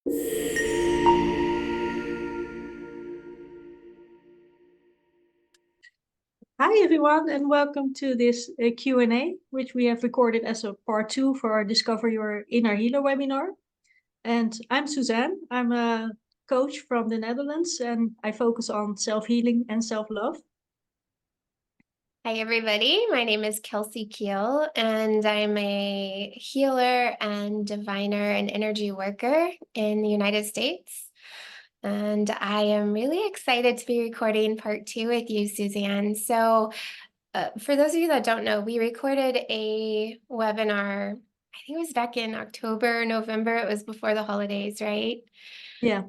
Hi everyone, and welcome to this Q&A, which we have recorded as a part 2 for our Discover Your Inner Healer webinar. And I'm Susanne. I'm a coach from the Netherlands, and I focus on self-healing and self-love. Hi, everybody. My name is Kelsey Kuehl, and I'm a healer and diviner and energy worker in the United States. And I am really excited to be recording part 2 with you, Susanne. So for those of you that don't know, we recorded a webinar, I think it was back in October, November. It was before the holidays, right? Yeah.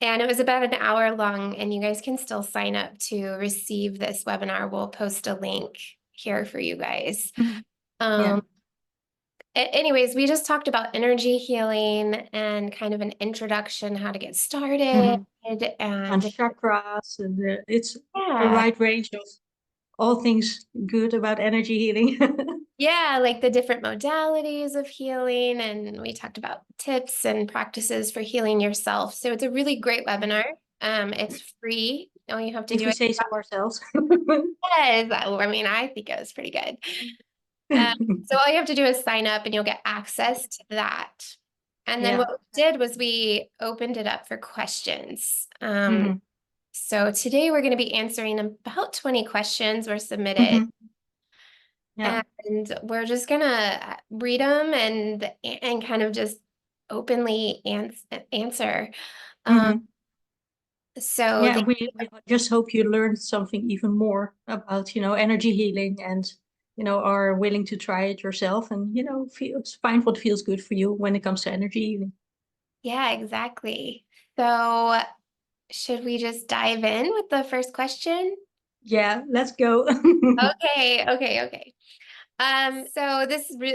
And it was about an hour long, and you guys can still sign up to receive this webinar. We'll post a link here for you guys. Yeah. Anyways, we just talked about energy healing and kind of an introduction, how to get started, On and chakras, and it's a yeah, wide range of all things good about energy healing. yeah, like the different modalities of healing, and we talked about tips and practices for healing yourself. So it's a really great webinar. It's free. All you have to If do we is say so ourselves. I mean, I think it was pretty good. So all you have to do is sign up and you'll get access to that. And then Yeah. what we did was we opened it up for questions. So today we're going to be answering about 20 questions were submitted. Yeah. And we're just going to read them and kind of just openly answer. So Yeah, we just hope you learned something even more about, energy healing and, are willing to try it yourself and, find what feels good for you when it comes to energy healing. yeah, exactly. So should we just dive in with the first question? Yeah, let's go. Okay. So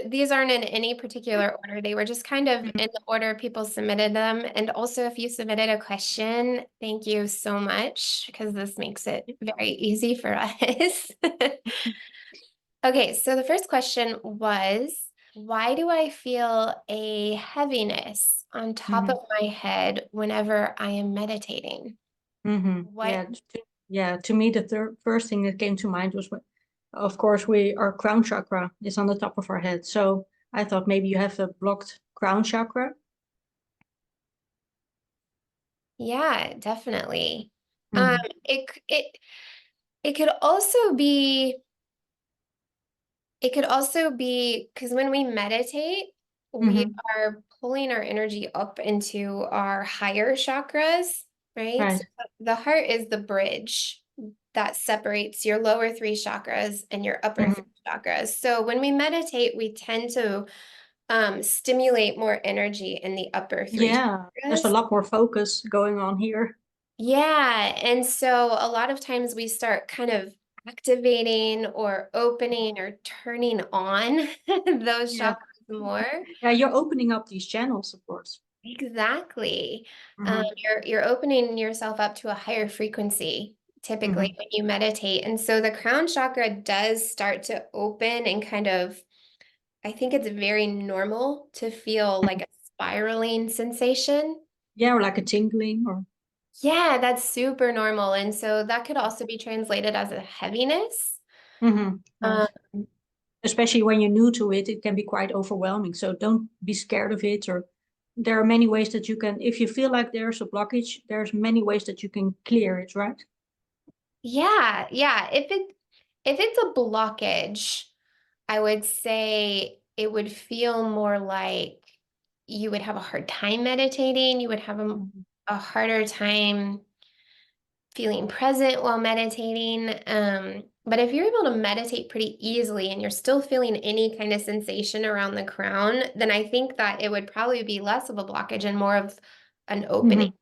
these aren't in any particular order. They were just kind of in the order people submitted them. And also, if you submitted a question, thank you so much, because this makes it very easy for us. Okay, so the first question was, why do I feel a heaviness on top of my head whenever I am meditating? What? To me, the first thing that came to mind was, of course, our crown chakra is on the top of our head. So I thought maybe you have a blocked crown chakra. Yeah, definitely. It could also be because when we meditate, we are pulling our energy up into our higher chakras, right? Right. So the heart is the bridge that separates your lower 3 chakras and your upper 3 chakras. So when we meditate, we tend to stimulate more energy in the upper 3 Yeah, there's a chakras. lot more focus going on here. Yeah, and so a lot of times we start kind of activating or opening or turning on those Yeah. chakras more. Yeah, you're opening up these channels, of course. Exactly. You're opening yourself up to a higher frequency typically when you meditate. And so the crown chakra does start to open and kind of, I think it's very normal to feel like a spiraling sensation. Yeah, or like a tingling or Yeah, that's super normal. And so that could also be translated as a heaviness. right. Um, Especially when you're new to it, it can be quite overwhelming. So don't be scared of it. Or there are many ways that you can, if you feel like there's a blockage, there's many ways that you can clear it, right? yeah. If it's a blockage, I would say it would feel more like you would have a hard time meditating. You would have a harder time feeling present while meditating. But if you're able to meditate pretty easily and you're still feeling any kind of sensation around the crown, then I think that it would probably be less of a blockage and more of an opening.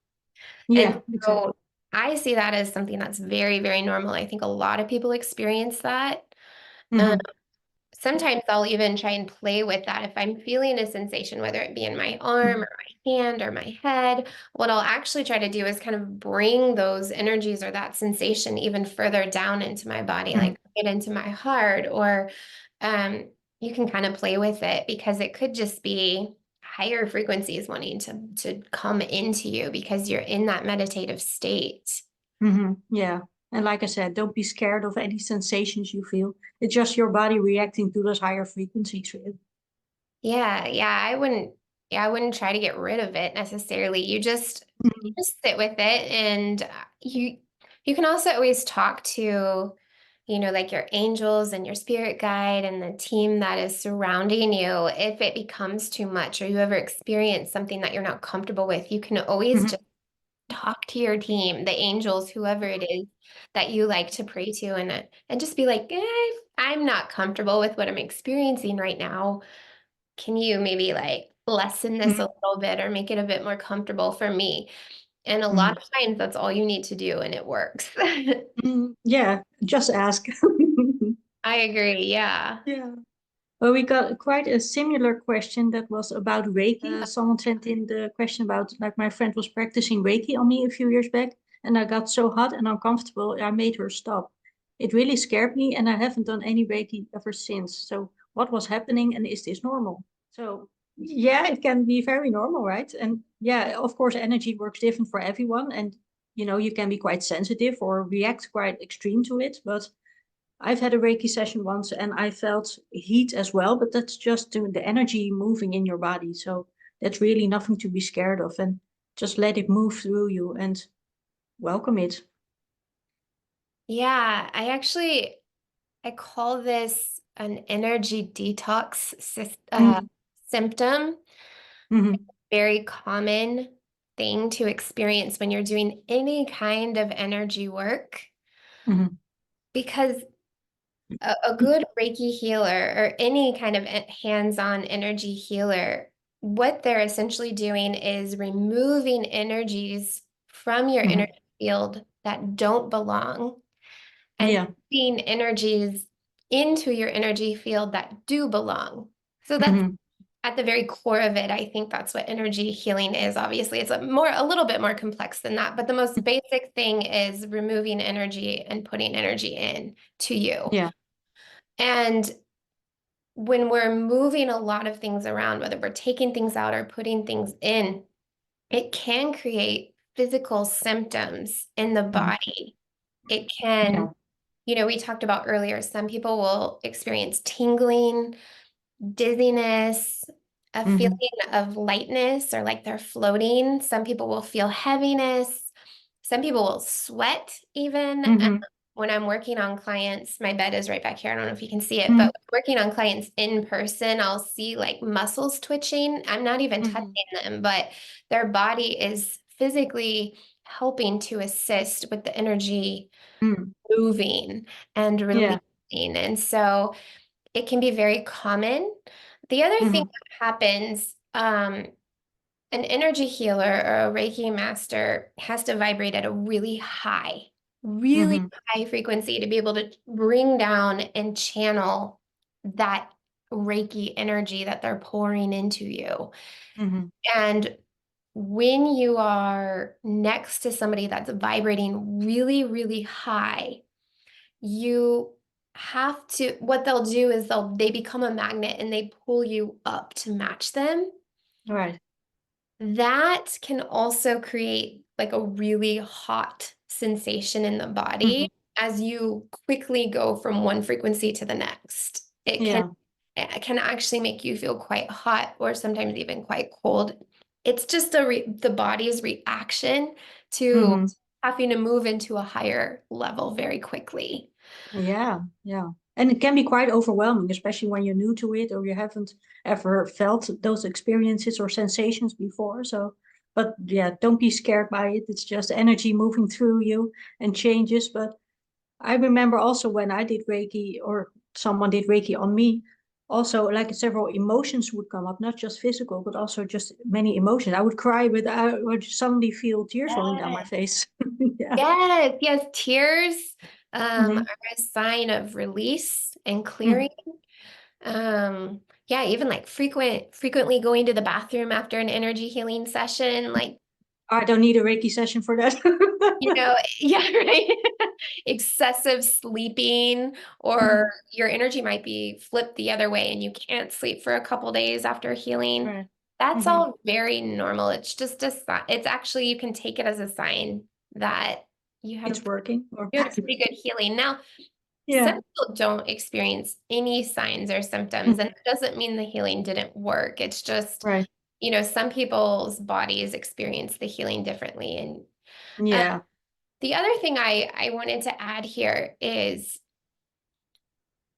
Yeah, And exactly. so I see that as something that's very, very normal. I think a lot of people experience that. Um, Sometimes I'll even try and play with that. If I'm feeling a sensation, whether it be in my arm or my hand or my head, what I'll actually try to do is kind of bring those energies or that sensation even further down into my body, like get into my heart, or you can kind of play with it because it could just be higher frequencies wanting to come into you because you're in that meditative state. Yeah. And like I said, don't be scared of any sensations you feel. It's just your body reacting to those higher frequencies. Really. Yeah, I wouldn't try to get rid of it necessarily. You Mhm. just sit with it, and you can also always talk to, like your angels and your spirit guide and the team that is surrounding you. If it becomes too much or you ever experience something that you're not comfortable with, you can always Mhm. just talk to your team, the angels, whoever it is that you like to pray to, and just be like, I'm not comfortable with what I'm experiencing right now. Can you maybe like lessen this a Mhm. little bit or make it a bit more comfortable for me? And a lot Mhm. of times that's all you need to do and it works. Yeah, just ask. I agree. Yeah. Yeah. Well, we got quite a similar question that was about Reiki. Someone sent in the question about, like, my friend was practicing Reiki on me a few years back, and I got so hot and uncomfortable, I made her stop. It really scared me, and I haven't done any Reiki ever since. So, what was happening, and is this normal? So, yeah, it can be very normal, right? And yeah, of course, energy works different for everyone, and you can be quite sensitive or react quite extreme to it, but I've had a Reiki session once and I felt heat as well, but that's just the energy moving in your body. So that's really nothing to be scared of, and just let it move through you and welcome it. Yeah. I call this an energy detox Mm-hmm. symptom. Mm-hmm. Very common thing to experience when you're doing any kind of energy work, Mm-hmm. because a good Reiki healer or any kind of hands-on energy healer, what they're essentially doing is removing energies from your Mm-hmm. energy field that don't belong and Yeah. putting energies into your energy field that do belong. So that's Mm-hmm. at the very core of it. I think that's what energy healing is. Obviously, it's a little bit more complex than that, but the most basic thing is removing energy and putting energy in to you. Yeah. And when we're moving a lot of things around, whether we're taking things out or putting things in, it can create physical symptoms in the Mm-hmm. body. It Yeah. can, we talked about earlier, some people will experience tingling, dizziness, a feeling Mm-hmm. of lightness or like they're floating. Some people will feel heaviness. Some people will sweat even. Mm-hmm. When I'm working on clients, my bed is right back here. I don't know if you can see it, Mm-hmm. but working on clients in person, I'll see like muscles twitching. I'm not even touching Mm-hmm. them, but their body is physically helping to assist with the energy Mm-hmm. moving and Yeah. releasing. And so it can be very common. The other thing Mm-hmm. that happens, an energy healer or a Reiki master has to vibrate at a really Mm-hmm. high frequency to be able to bring down and channel that Reiki energy that they're pouring into you. Mm-hmm. And when you are next to somebody that's vibrating really high, you have to, what they'll do is they become a magnet and they pull you up to match them. Right. That can also create like a really hot sensation in the Mm-hmm. body as you quickly go from one frequency to the next. Yeah. It can actually make you feel quite hot or sometimes even quite cold. It's just the body's reaction to Mm-hmm. having to move into a higher level very quickly. Yeah, yeah. And it can be quite overwhelming, especially when you're new to it or you haven't ever felt those experiences or sensations before. So, but yeah, don't be scared by it. It's just energy moving through you and changes. But I remember also when I did Reiki or someone did Reiki on me, also like several emotions would come up, not just physical, but also just many emotions. I would cry, but I would suddenly feel tears rolling down my face. Yeah. Yes, tears Hmm. are a sign of release and Hmm. clearing. Yeah, even like frequently going to the bathroom after an energy healing session, like, I don't need a Reiki session for that. yeah, right. Excessive sleeping, or your energy might be flipped the other way and you can't sleep for a couple days after healing. Right. That's all very normal. It's just a sign. It's actually, you can take it as a sign that you had It's working. Or you had a pretty good healing. Now, some yeah. people don't experience any signs or symptoms, and Mhm. it doesn't mean the healing didn't work. It's just, Right. some people's bodies experience the healing differently. And Yeah. the other thing I wanted to add here is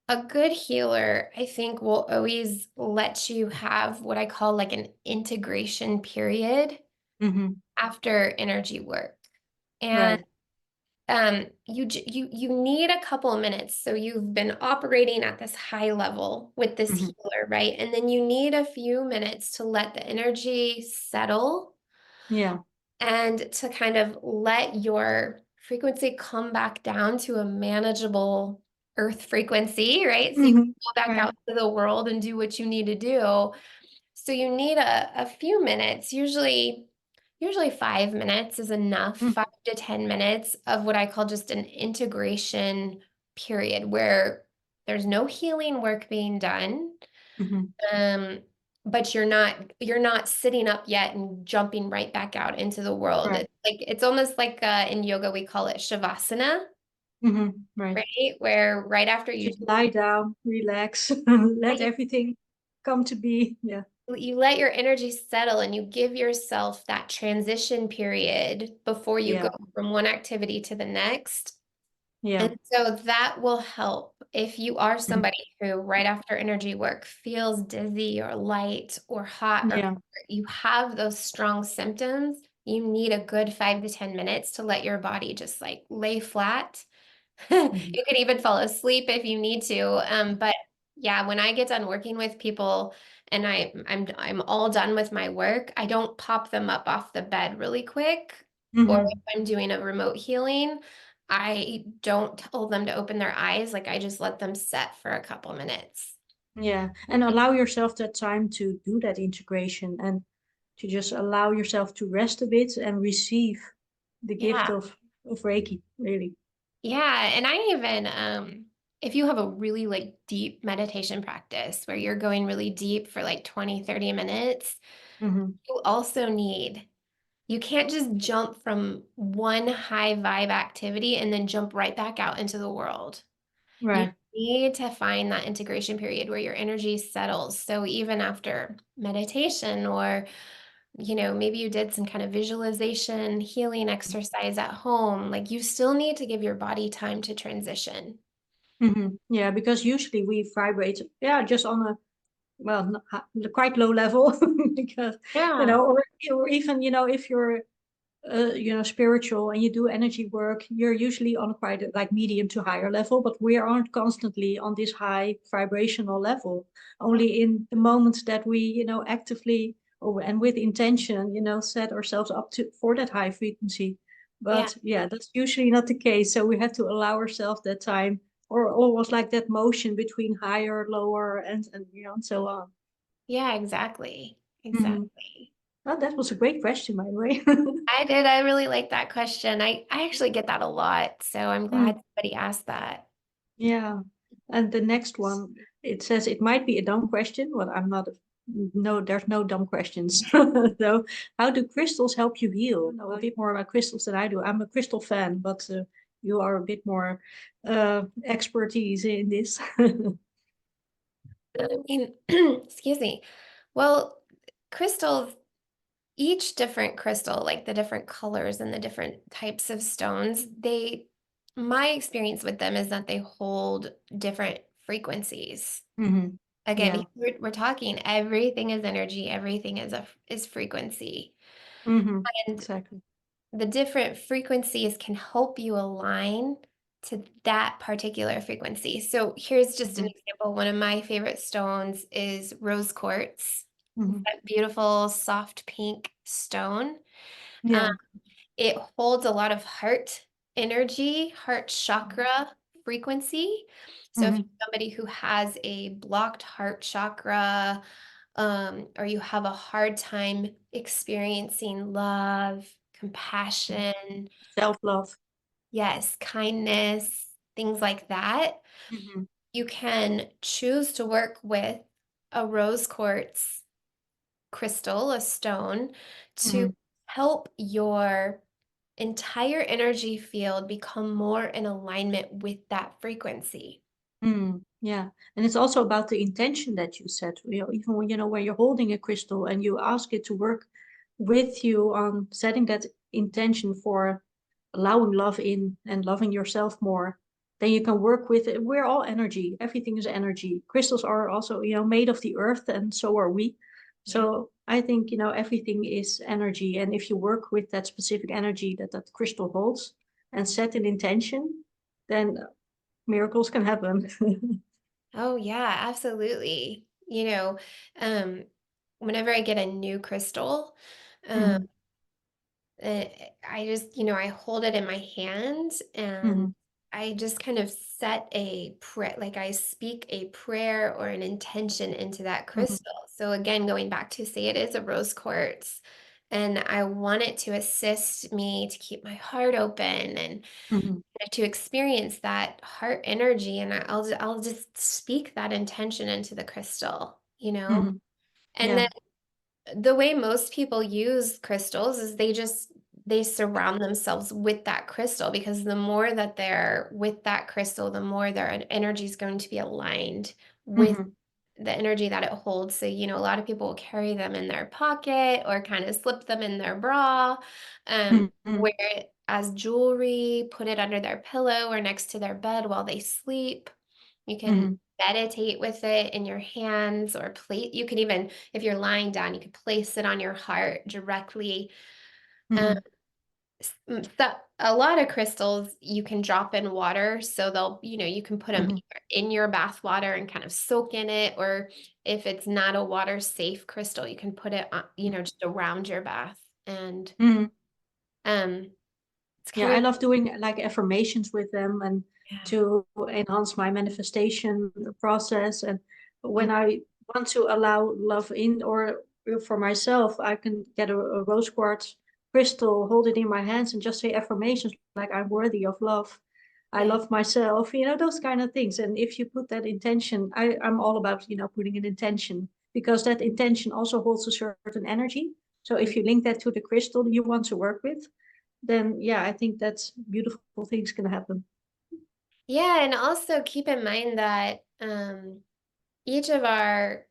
a good healer, I think, will always let you have what I call like an integration period Hmm. after energy work. And Right. you need a couple of minutes. So you've been operating at this high level with this Hmm. healer, right? And then you need a few minutes to let the energy settle Yeah. and to kind of let your frequency come back down to a manageable earth frequency, right? So you can Hmm. go back Right. out to the world and do what you need to do. So you need a few minutes, usually 5 minutes is enough, Mm-hmm. 5 to 10 minutes of what I call just an integration period where there's no healing work being done. Mm-hmm. Um, but you're not sitting up yet and jumping right back out into the world. Right. It's almost like in yoga we call it shavasana, Hmm. Right. right? Where right after you Just lie down, relax, let you everything come to be. Yeah. you let your energy settle and you give yourself that transition period before you go Yeah. from one activity to the next. Yeah. And so that will help if you are Mhm. somebody who right after energy work feels dizzy or light or hot or Yeah. you have those strong symptoms, you need a good 5 to 10 minutes to let your body just like lay flat. Mhm. You could even fall asleep if you need to. But yeah, when I get done working with people and I'm all done with my work, I don't pop them up off the bed really quick. Or if Mhm. I'm doing a remote healing, I don't tell them to open their eyes. Like I just let them set for a couple minutes. Yeah. And allow yourself that time to do that integration and to just allow yourself to rest a bit and receive the gift Yeah. of Reiki, really. Yeah. And I even, if you have a really like deep meditation practice where you're going really deep for like 20, 30 minutes, Hmm. you also need you can't just jump from one high vibe activity and then jump right back out into the world. You Right. need to find that integration period where your energy settles. So even after meditation or, maybe you did some kind of visualization, healing exercise at home, like you still need to give your body time to transition. Hmm. Yeah, because usually we vibrate, yeah, just on a well, quite low level because Yeah. or even if you're spiritual and you do energy work, you're usually on quite a, like medium to higher level, but we aren't constantly on this high vibrational level. Only in the moments that we, actively and with intention, set ourselves up to for that high frequency. Yeah. But yeah, that's usually not the case. So we have to allow ourselves that time, or almost like that motion between higher, lower, and so on. Yeah, exactly. Hmm. Exactly. Oh, that was a great question, by the way. I did. I really like that question. I actually get that a lot. So I'm glad Mm. somebody asked that. Yeah. And the next one, it says it might be a dumb question, but I'm not. No, there's no dumb questions. So, how do crystals help you heal? You know a bit more about crystals than I do. I'm a crystal fan, but you are a bit more expertise in this. I mean, excuse me. Well, crystals, each different crystal, like the different colors and the different types of stones, my experience with them is that they hold different frequencies. Hmm. Again, Yeah. we're talking everything is energy, everything is frequency. Hmm. And Exactly. the different frequencies can help you align to that particular frequency. So here's just an Hmm. example. One of my favorite stones is rose quartz. It's Hmm. that beautiful soft pink stone. Um, Yeah. it holds a lot of heart energy, heart chakra frequency. So if Hmm. you're somebody who has a blocked heart chakra, or you have a hard time experiencing love, compassion, Self-love. yes, kindness, things like that, Hmm. you can choose to work with a rose quartz crystal, a stone, to Mm-hmm. help your entire energy field become more in alignment with that frequency. Yeah, and it's also about the intention that you set. Even when when you're holding a crystal and you ask it to work with you on setting that intention for allowing love in and loving yourself more, then you can work with it. We're all energy. Everything is energy. Crystals are also made of the earth, and so are we. Yeah. So I think everything is energy, and if you work with that specific energy that that crystal holds and set an intention, then miracles can happen. Oh yeah, absolutely. Um, whenever I get a new crystal, um, Mhm, I just, I hold it in my hand and mhm, I just kind of set a prayer, like I speak a prayer or an intention into that mhm, crystal. So again, going back to say it is a rose quartz, and I want it to assist me to keep my heart open and mhm, to experience that heart energy. And I'll just speak that intention into the crystal, mhm. And Yeah. then the way most people use crystals is they surround themselves with that crystal, because the more that they're with that crystal, the more their energy is going to be aligned with Mhm, the energy that it holds. So, a lot of people will carry them in their pocket or kind of slip them in their bra, mhm, wear it as jewelry, put it under their pillow or next to their bed while they sleep. You can mhm, meditate with it in your hands, or you can even, if you're lying down, you could place it on your heart directly. Um, mhm, a lot of crystals you can drop in water, so you can put them mhm, in your bath water and kind of soak in it, or if it's not a water safe crystal, you can put it on, just around your bath, and mhm. um, it's Yeah, kind I of, love doing like affirmations with them and yeah. to enhance my manifestation process. And Mm, when I want to allow love in, or for myself, I can get a rose quartz crystal, hold it in my hands, and just say affirmations like I'm worthy of love. I yeah. love myself, those kind of things. And if you put that intention, I'm all about, putting an intention, because that intention also holds a certain energy. So Mm. if you link that to the crystal you want to work with, then yeah, I think that's beautiful things can happen. Yeah, and also keep in mind that each of our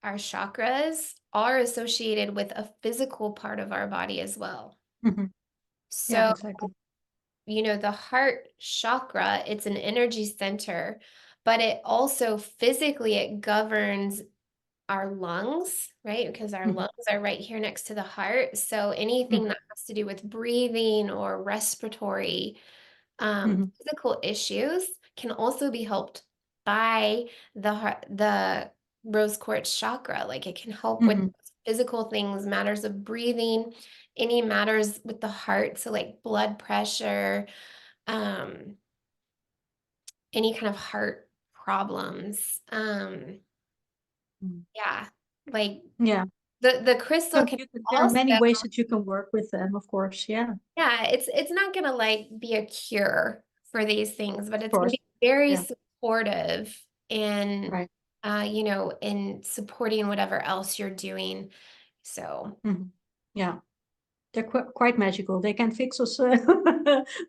chakras are associated with a physical part of our body as well. Hmm. Yeah, So, exactly. the heart chakra, it's an energy center, but it also physically it governs our lungs, right? Because our Hmm. lungs are right here next to the heart. So anything Hmm. that has to do with breathing or respiratory Hmm. physical issues can also be helped by the rose quartz chakra. Like it can help with Hmm. physical things, matters of breathing, any matters with the heart, so like blood pressure, um, any kind of heart problems. Yeah, like Yeah. the crystal So can there are also, many ways that you can work with them, of course. Yeah, yeah, it's not gonna like be a cure for these things, but of it's gonna course. be very Yeah, supportive in right. in supporting whatever else you're doing. So Hmm. Yeah, they're quite magical. They can fix us,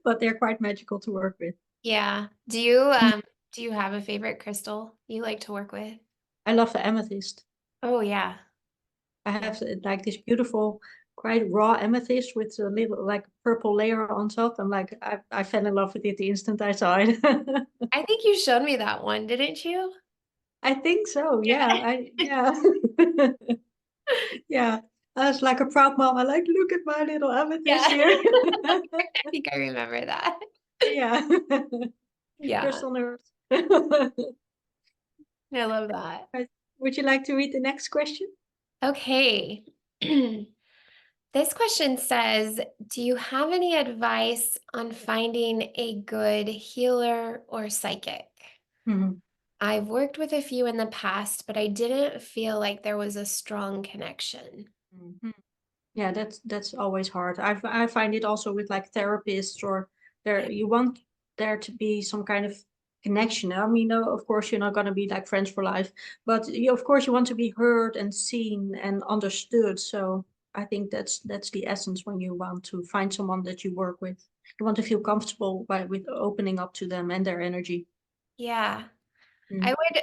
but they're quite magical to work with. yeah. Do you have a favorite crystal you like to work with? I love the amethyst. Oh yeah. I Yeah. have like this beautiful, quite raw amethyst with a little like purple layer on top. I'm like, I fell in love with it the instant I saw it. I think you showed me that one, didn't you? I think so. Yeah. Yeah. Yeah. Yeah. I was like a proud mom. I like, look at my little Yeah. amethyst here. I think I remember that. Yeah. Yeah. Crystal nerds. I love that. Right. Would you like to read the next question? Okay. This question says, do you have any advice on finding a good healer or psychic? Mhm. I've worked with a few in the past, but I didn't feel like there was a strong connection. Mhm. Yeah, that's always hard. I find it also with like therapists, or there you want there to be some kind of connection. I mean, no, of course, you're not going to be like friends for life, but you, of course, you want to be heard and seen and understood. So I think that's the essence when you want to find someone that you work with. You want to feel comfortable with opening up to them and their energy. Yeah. I Mm. would,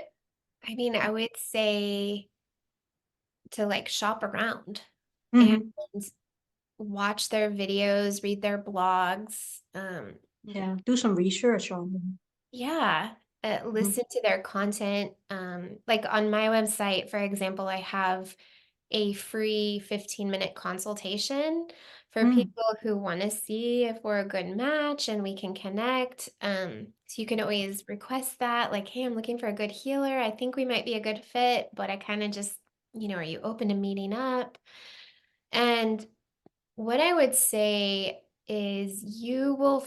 I mean, I would say to like shop around and Hmm. watch their videos, read their blogs. Yeah, do some research on them. Yeah, Mhm. listen to their content. Like on my website, for example, I have a free 15-minute consultation for Mm. people who want to see if we're a good match and we can connect. So you can always request that, like, hey, I'm looking for a good healer. I think we might be a good fit, but I kind of just, are you open to meeting up? And what I would say is you will,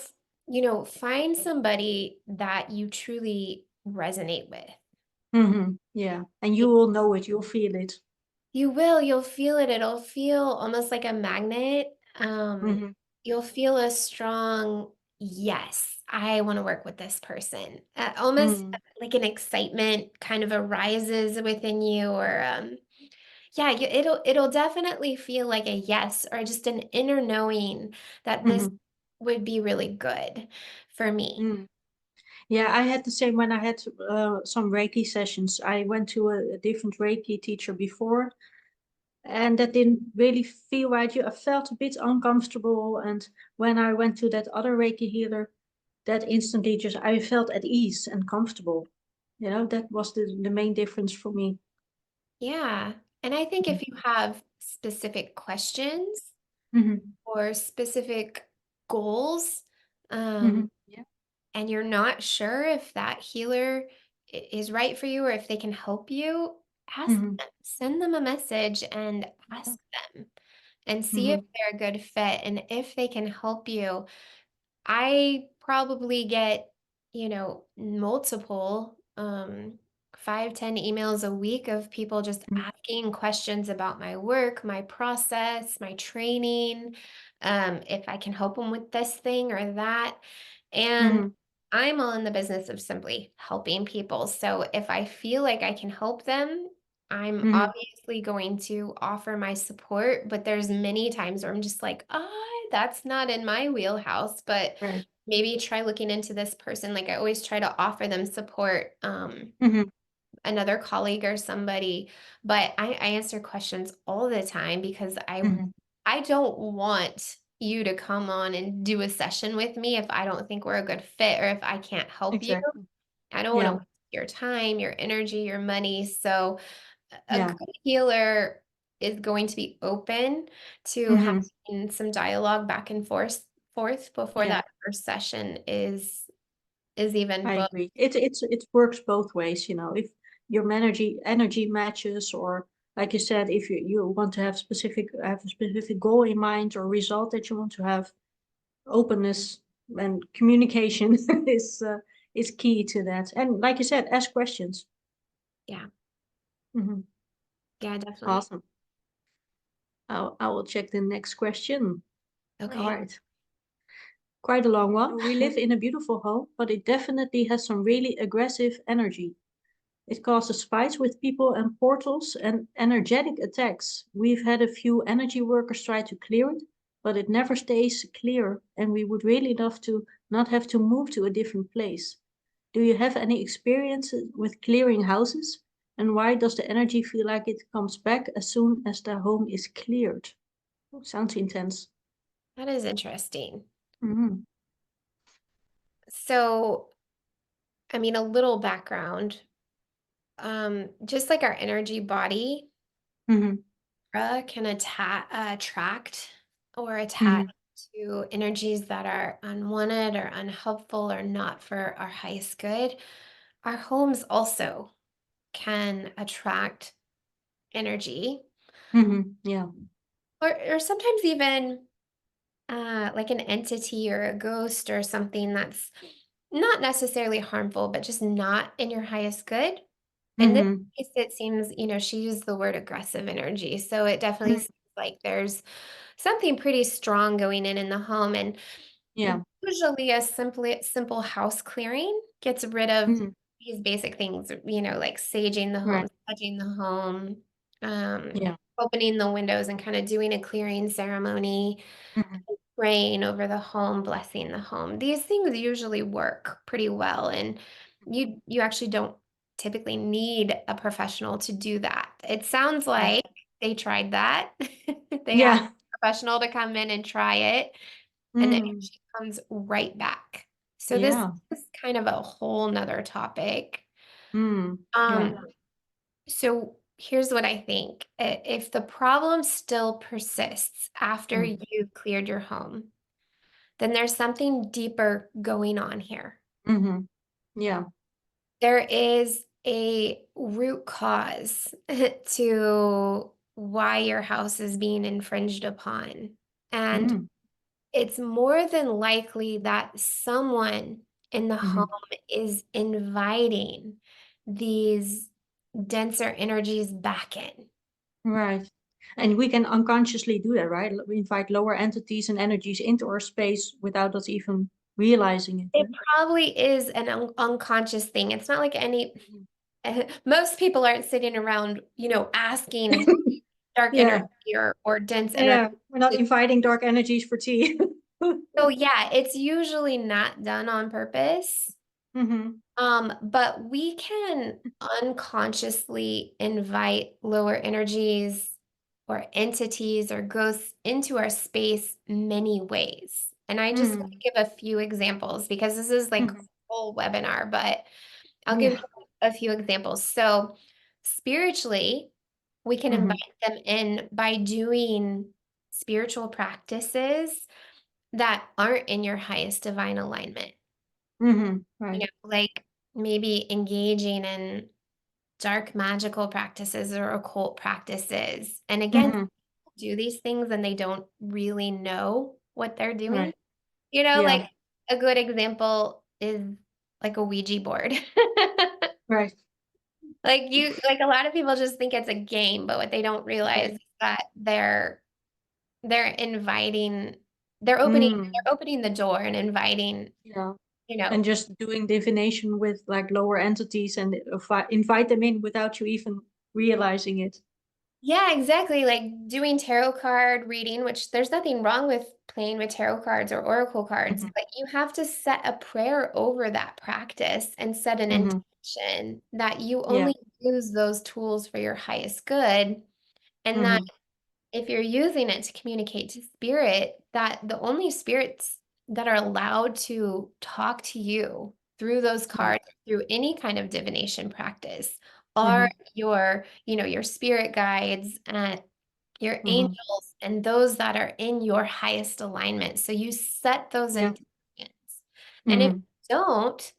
find somebody that you truly resonate with. Hmm. Yeah, and you will know it. You'll feel it. You'll feel it. It'll feel almost like a magnet. Hmm. You'll feel a strong, yes, I want to work with this person. Almost Mm. like an excitement kind of arises within you, or yeah, it'll definitely feel like a yes, or just an inner knowing that this Hmm. would be really good for me. Mm. Yeah, I had the same when I had some Reiki sessions. I went to a different Reiki teacher before, and that didn't really feel right. I felt a bit uncomfortable. And when I went to that other Reiki healer, that instantly just I felt at ease and comfortable. That was the main difference for me. Yeah. And I think if you have specific questions Hmm. or specific goals, Hmm. Yeah. and you're not sure if that healer is right for you or if they can help you, ask Hmm. them, send them a message and ask them and see if Hmm. they're a good fit and if they can help you. I probably get, multiple 5, 10 emails a week of people just asking questions about my work, my process, my training, if I can help them with this thing or that. And Hmm. I'm all in the business of simply helping people. So if I feel like I can help them, I'm Hmm. obviously going to offer my support, but there's many times where I'm just like, that's not in my wheelhouse, but Right. maybe try looking into this person. Like I always try to offer them support, Hmm. another colleague or somebody, but I answer questions all the time because Hmm. I don't want you to come on and do a session with me if I don't think we're a good fit or if I can't help you. Exactly. I don't want to Yeah. waste your time, your energy, your money. So a Yeah. good healer is going to be open to Hmm. having some dialogue back and forth before Yeah. that first session is even I booked. agree. It works both ways, if your energy matches, or like you said, if you want to have a specific goal in mind or result that you want to have, openness and communication is key to that. And like you said, ask questions. Yeah, Hmm. yeah, definitely. Awesome. I will check the next question. All Okay. right. Quite a long one. We live in a beautiful home, but it definitely has some really aggressive energy. It causes fights with people and portals and energetic attacks. We've had a few energy workers try to clear it, but it never stays clear, and we would really love to not have to move to a different place. Do you have any experiences with clearing houses? And why does the energy feel like it comes back as soon as the home is cleared? Oh, sounds intense. That is interesting. Hmm. So, I mean, a little background. Just like our energy body Hmm. can attract or attach Hmm. to energies that are unwanted or unhelpful or not for our highest good. Our homes also can attract energy Yeah. or sometimes even like an entity or a ghost or something that's not necessarily harmful, but just not in your highest good. In this Hmm. case, it seems, she used the word aggressive energy. So it definitely seems like there's something pretty strong going in the home. And Yeah. Usually a simple house clearing gets rid of Mm. these basic things, like saging the home, Right. smudging the home, um, Yeah. opening the windows and kind of doing a clearing ceremony, Mhm. praying over the home, blessing the home. These things usually work pretty well, and you actually don't typically need a professional to do that. It sounds Right. like they tried that. They had Yeah. a professional to come in and try it, and the Mm. energy comes right back. So this Yeah. is kind of a whole nother topic. Mm. Yeah. Um, so here's what I think. If the problem still persists after Mm. you've cleared your home, then there's something deeper going on here. Mhm. Yeah. There is a root cause to why your house is being infringed upon. And Mm. it's more than likely that someone in the home Mhm. is inviting these denser energies back in. Right. And we can unconsciously do that, right? We invite lower entities and energies into our space without us even realizing it. It Right? probably is an unconscious thing. It's not like Mhm. most people aren't sitting around, asking dark energy Yeah. or dense energy. Yeah. We're not inviting dark energies for tea. So yeah, it's usually not done on purpose. Hmm. But we can unconsciously invite lower energies or entities or ghosts into our space many ways. And I just want to Mm. give a few examples because this is like a Hmm. whole webinar, but I'll give Yeah. you a few examples. So spiritually, we can invite Hmm. them in by doing spiritual practices that aren't in your highest divine alignment. Hmm. Right. Like maybe engaging in dark magical practices or occult practices. And again, Hmm. do these things and they don't really know what they're doing. Right. Yeah. Like a good example is like a Ouija board. Right. Like a lot of people just think it's a game, but what they don't realize Right. is that they're inviting, they're opening Mm. they're opening the door and inviting, Yeah. you know, And just doing divination with like lower entities and invite them in without you even realizing it. yeah, exactly. Like doing tarot card reading, which there's nothing wrong with playing with tarot cards or oracle cards, Hmm. but you have to set a prayer over that practice and set an Hmm. intention that you Yeah. only use those tools for your highest good. And that Hmm. if you're using it to communicate to spirit, that the only spirits that are allowed to talk to you through those Right. cards, through any kind of divination practice, are Hmm. your spirit guides and your Hmm. angels and those that are in your highest alignment. So you set those Yeah. intentions. And if Hmm. you don't,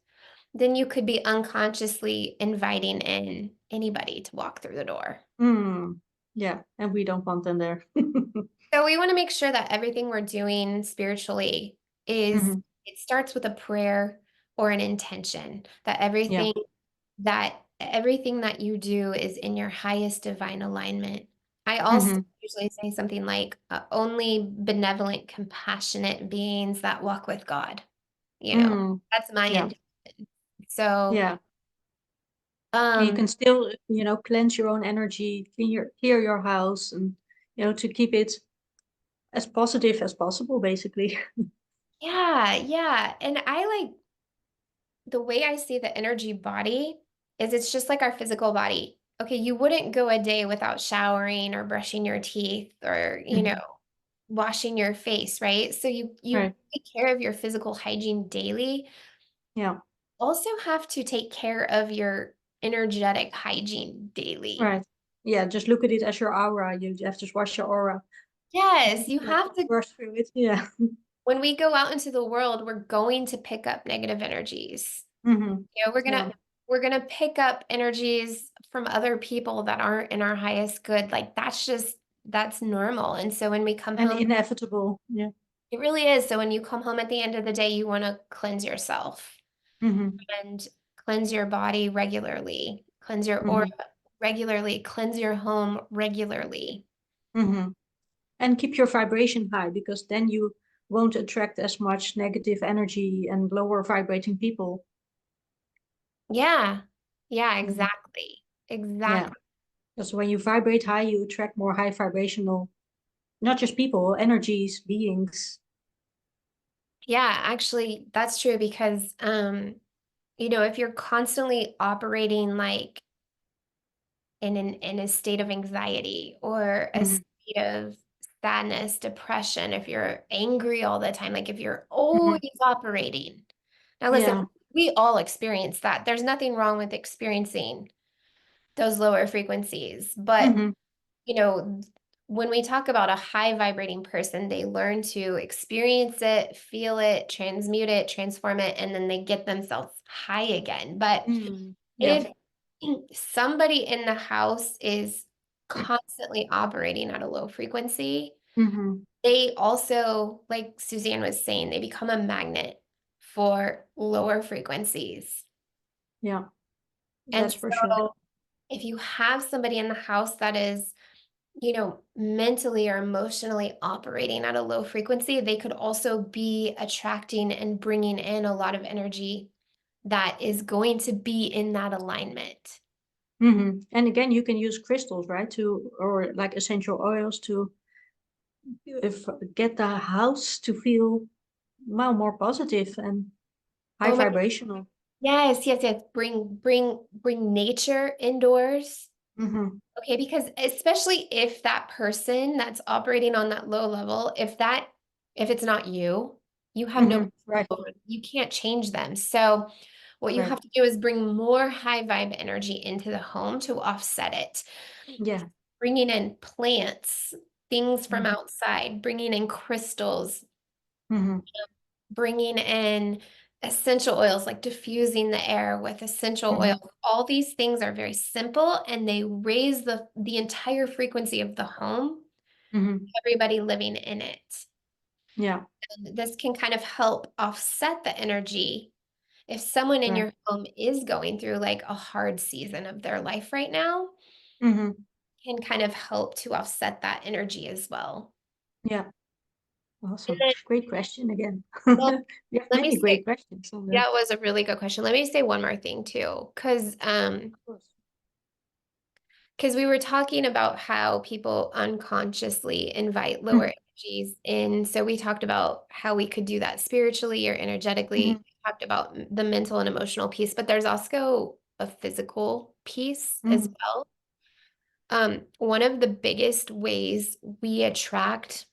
then you could be unconsciously inviting in anybody to walk through the door. Hmm. Yeah. And we don't want them there. So we want to make sure that everything we're doing spiritually is, Hmm. it starts with a prayer or an intention, that Yeah. everything that you do is in your highest divine alignment. I also Hmm. usually say something like only benevolent, compassionate beings that walk with God. You know, Hmm. that's my Yeah. intention. So, Yeah. And you um, can still, cleanse your own energy, clear your house, and to keep it as positive as possible, basically. yeah, yeah. And I like the way I see the energy body is it's just like our physical body. Okay, you wouldn't go a day without showering or brushing your teeth or, Hmm. washing your face, right? So you Right. take care of your physical hygiene daily. Yeah. Also have to take care of your energetic hygiene daily. Right. Yeah. Just look at it as your aura. You have to wash your aura, Yes, you like have to. brush through it. Yeah. When we go out into the world, we're going to pick up negative energies. Hmm. You know, we're Yeah. gonna we're gonna pick up energies from other people that aren't in our highest good. Like that's normal. And so when we come And home, inevitable. Yeah. it really is. So when you come home at the end of the day, you want to cleanse yourself Hmm. and cleanse your body regularly, cleanse your aura Hmm. regularly, cleanse your home regularly. Hmm. And keep your vibration high, because then you won't attract as much negative energy and lower vibrating people. Yeah. Yeah, exactly. Yeah, Exactly. because when you vibrate high, you attract more high vibrational, not just people, energies, beings. Yeah, actually, that's true because if you're constantly operating like in a state of anxiety or a Mm-hmm. state of sadness, depression, if you're angry all the time, like if you're Mm-hmm. always operating. Now, listen, Yeah. we all experience that. There's nothing wrong with experiencing those lower frequencies, but Mm-hmm. you know, when we talk about a high vibrating person, they learn to experience it, feel it, transmute it, transform it, and then they get themselves high again. But Mm. Yeah. if somebody in the house is constantly operating at a low frequency, Mm-hmm. they also, like Suzanne was saying, they become a magnet for lower frequencies. Yeah, And that's for sure. so if you have somebody in the house that is mentally or emotionally operating at a low frequency, they could also be attracting and bringing in a lot of energy that is going to be in that alignment. Mm-hmm. And again, you can use crystals, right? Or like essential oils to if get the house to feel well more positive and high Oh my, vibrational. yes, yes, yes. Bring nature indoors. Mm-hmm. Okay, because especially if that person that's operating on that low level, if it's not you, you have no Mm-hmm. Right. control over it. You can't change them. So what you Right. have to do is bring more high vibe energy into the home to offset it. Yeah. Bringing in plants, things from Mm-hmm. outside, bringing in crystals, Mm-hmm. bringing in essential oils, like diffusing the air with essential oils. Mm-hmm. All these things are very simple and they raise the entire frequency of the home, Mm-hmm. everybody living in it. Yeah. And this can kind of help offset the energy. If someone in Right. your home is going through like a hard season of their life right now, Mm-hmm. can kind of help to offset that energy as well. Yeah. And Awesome. then, Great question again. well, We have let me many say, great questions on that. that was a really good question. Let me say one more thing too, Of course. because we were talking about how people unconsciously invite lower Mm-hmm. energies in. So we talked about how we could do that spiritually or energetically. We talked about the mental and emotional piece, but there's also a physical piece as Mm-hmm. well. One of the biggest ways we attract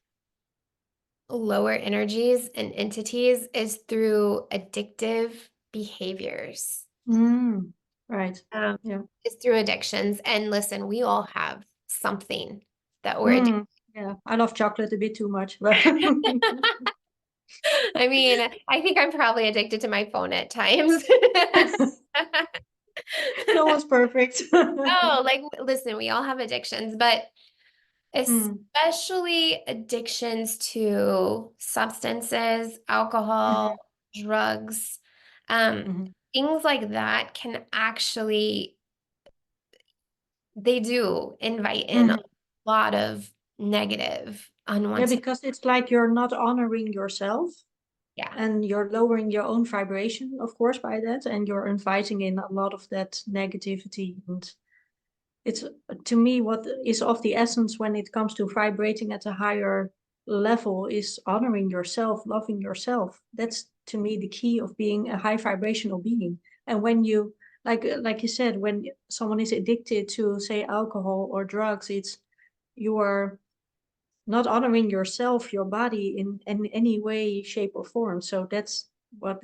lower energies and entities is through addictive behaviors. Mm. Right. Um, Yeah. is through addictions. And listen, we all have something that we're addicted. Mm. Yeah. I love chocolate a bit too much, but I mean, I think I'm probably addicted to my phone at times. no one's perfect. No, like, listen, we all have addictions, but Mm. especially addictions to substances, alcohol, Mhm. drugs, um, Mhm. things like that can actually, they do invite in a Mhm. lot of negative, Yeah, unwanted. because it's like you're not honoring yourself Yeah. and you're lowering your own vibration, of course, by that, and you're inviting in a lot of that negativity. And it's to me what is of the essence when it comes to vibrating at a higher level is honoring yourself, loving yourself. That's to me the key of being a high vibrational being. And when you like you said, when someone is addicted to say alcohol or drugs, it's you are not honoring yourself, your body in any way, shape, or form. So that's what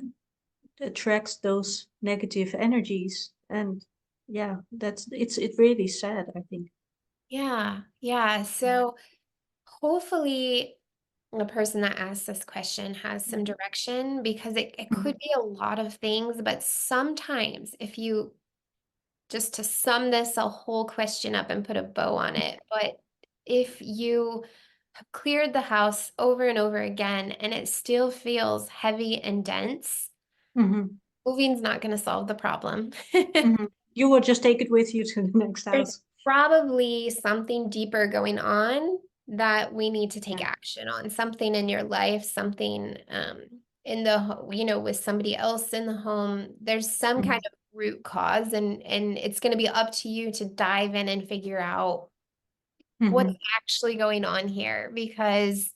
attracts those negative energies. And yeah, it's really sad, I think. Yeah. Yeah. So hopefully the person that asked this question has some Mhm. direction because it could Mhm. be a lot of things, but sometimes if you just to sum this a whole question up and put a bow on it, but if you have cleared the house over and over again and it still feels heavy and dense, Mhm. moving's not going to solve the problem. Mhm. You will just take it with you to the next There's house. probably something deeper going on that we need to take action on, something in your life, something in the, with somebody else in the home. There's some kind of root cause, and it's going to be up to you to dive in and figure out what's actually going on here. Because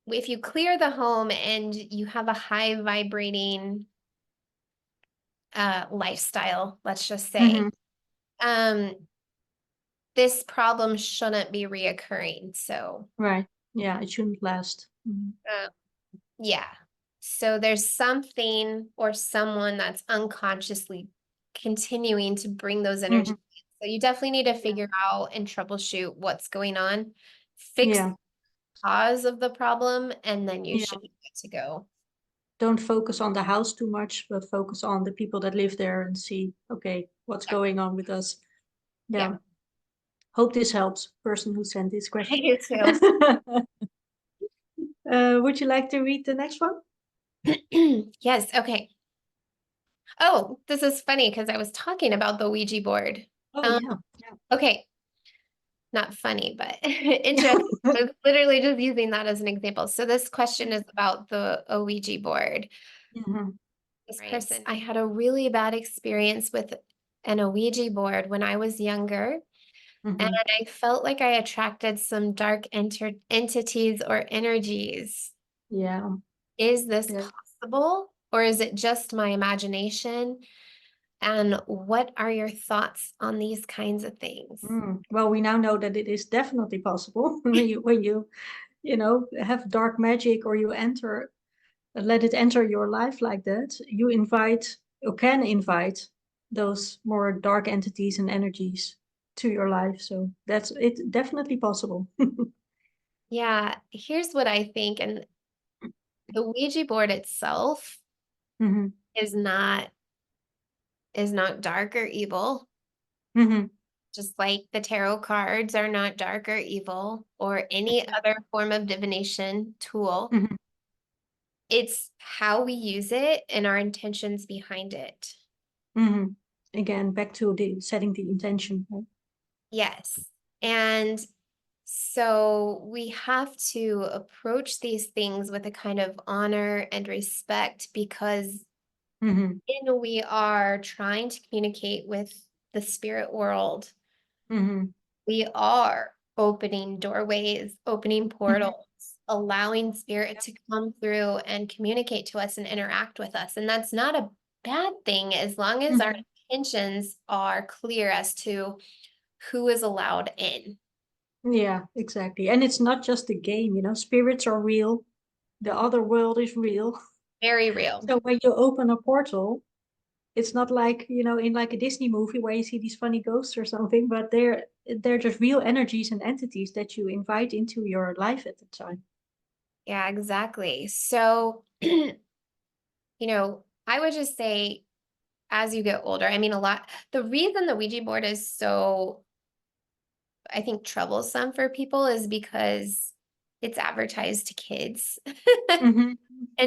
if you clear the home and you have a high vibrating lifestyle, let's just say, this problem shouldn't be reoccurring. So, right. Yeah, it shouldn't last. yeah. So there's something or someone that's unconsciously continuing to bring those energies. So you definitely need to figure out and troubleshoot what's going on, fix the cause of the problem, and then you should be good to go. Don't focus on the house too much, but focus on the people that live there and see, okay, what's going on with us. Yeah. Hope this helps, person who sent this question. I do too. Would you like to read the next one? Yes. Okay. Oh, this is funny because I was talking about the Ouija board. Oh, yeah. Okay. Not funny, but interesting. I was literally just using that as an example. So this question is about the Ouija board. This person, I had a really bad experience with an Ouija board when I was younger. And I felt like I attracted some dark entities or energies. Yeah. Is this possible, or is it just my imagination? And what are your thoughts on these kinds of things? Well, we now know that it is definitely possible when you have dark magic, or you let it enter your life like that. You invite, or can invite, those more dark entities and energies to your life. So that's it, definitely possible. Yeah, here's what I think. And the Ouija board itself is not dark or evil. Just like the tarot cards are not dark or evil, or any other form of divination tool. It's how we use it and our intentions behind it. Again, back to setting the intention. Right? Yes. And so we have to approach these things with a kind of honor and respect, because we are trying to communicate with the spirit world. We are opening doorways, opening portals, allowing spirit to come through and communicate to us and interact with us. And that's not a bad thing, as long as our intentions are clear as to who is allowed in. Yeah, exactly. And it's not just a game, spirits are real. The other world is real. Very real. So when you open a portal, it's not like, in like a Disney movie where you see these funny ghosts or something, but they're just real energies and entities that you invite into your life at the time. Yeah, exactly. So, I would just say, as you get older, I mean, the reason the Ouija board is so, I think, troublesome for people is because it's advertised to kids and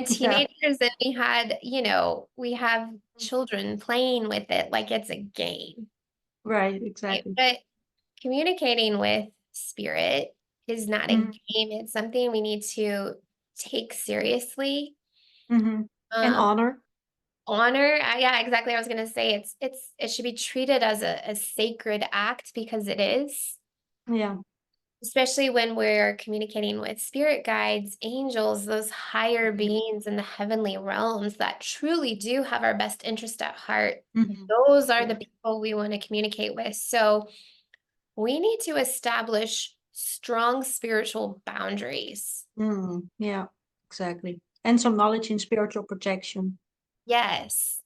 teenagers. And we have children playing with it like it's a game. Right, exactly. But communicating with spirit is not a game. It's something we need to take seriously. And honor. Honor. Yeah, exactly. I was going to say it should be treated as a sacred act, because it is. Yeah. Especially when we're communicating with spirit guides, angels, those higher beings in the heavenly realms that truly do have our best interest at heart. Those are the people we want to communicate with. So we need to establish strong spiritual boundaries. Yeah, exactly. And some knowledge in spiritual protection. Yes.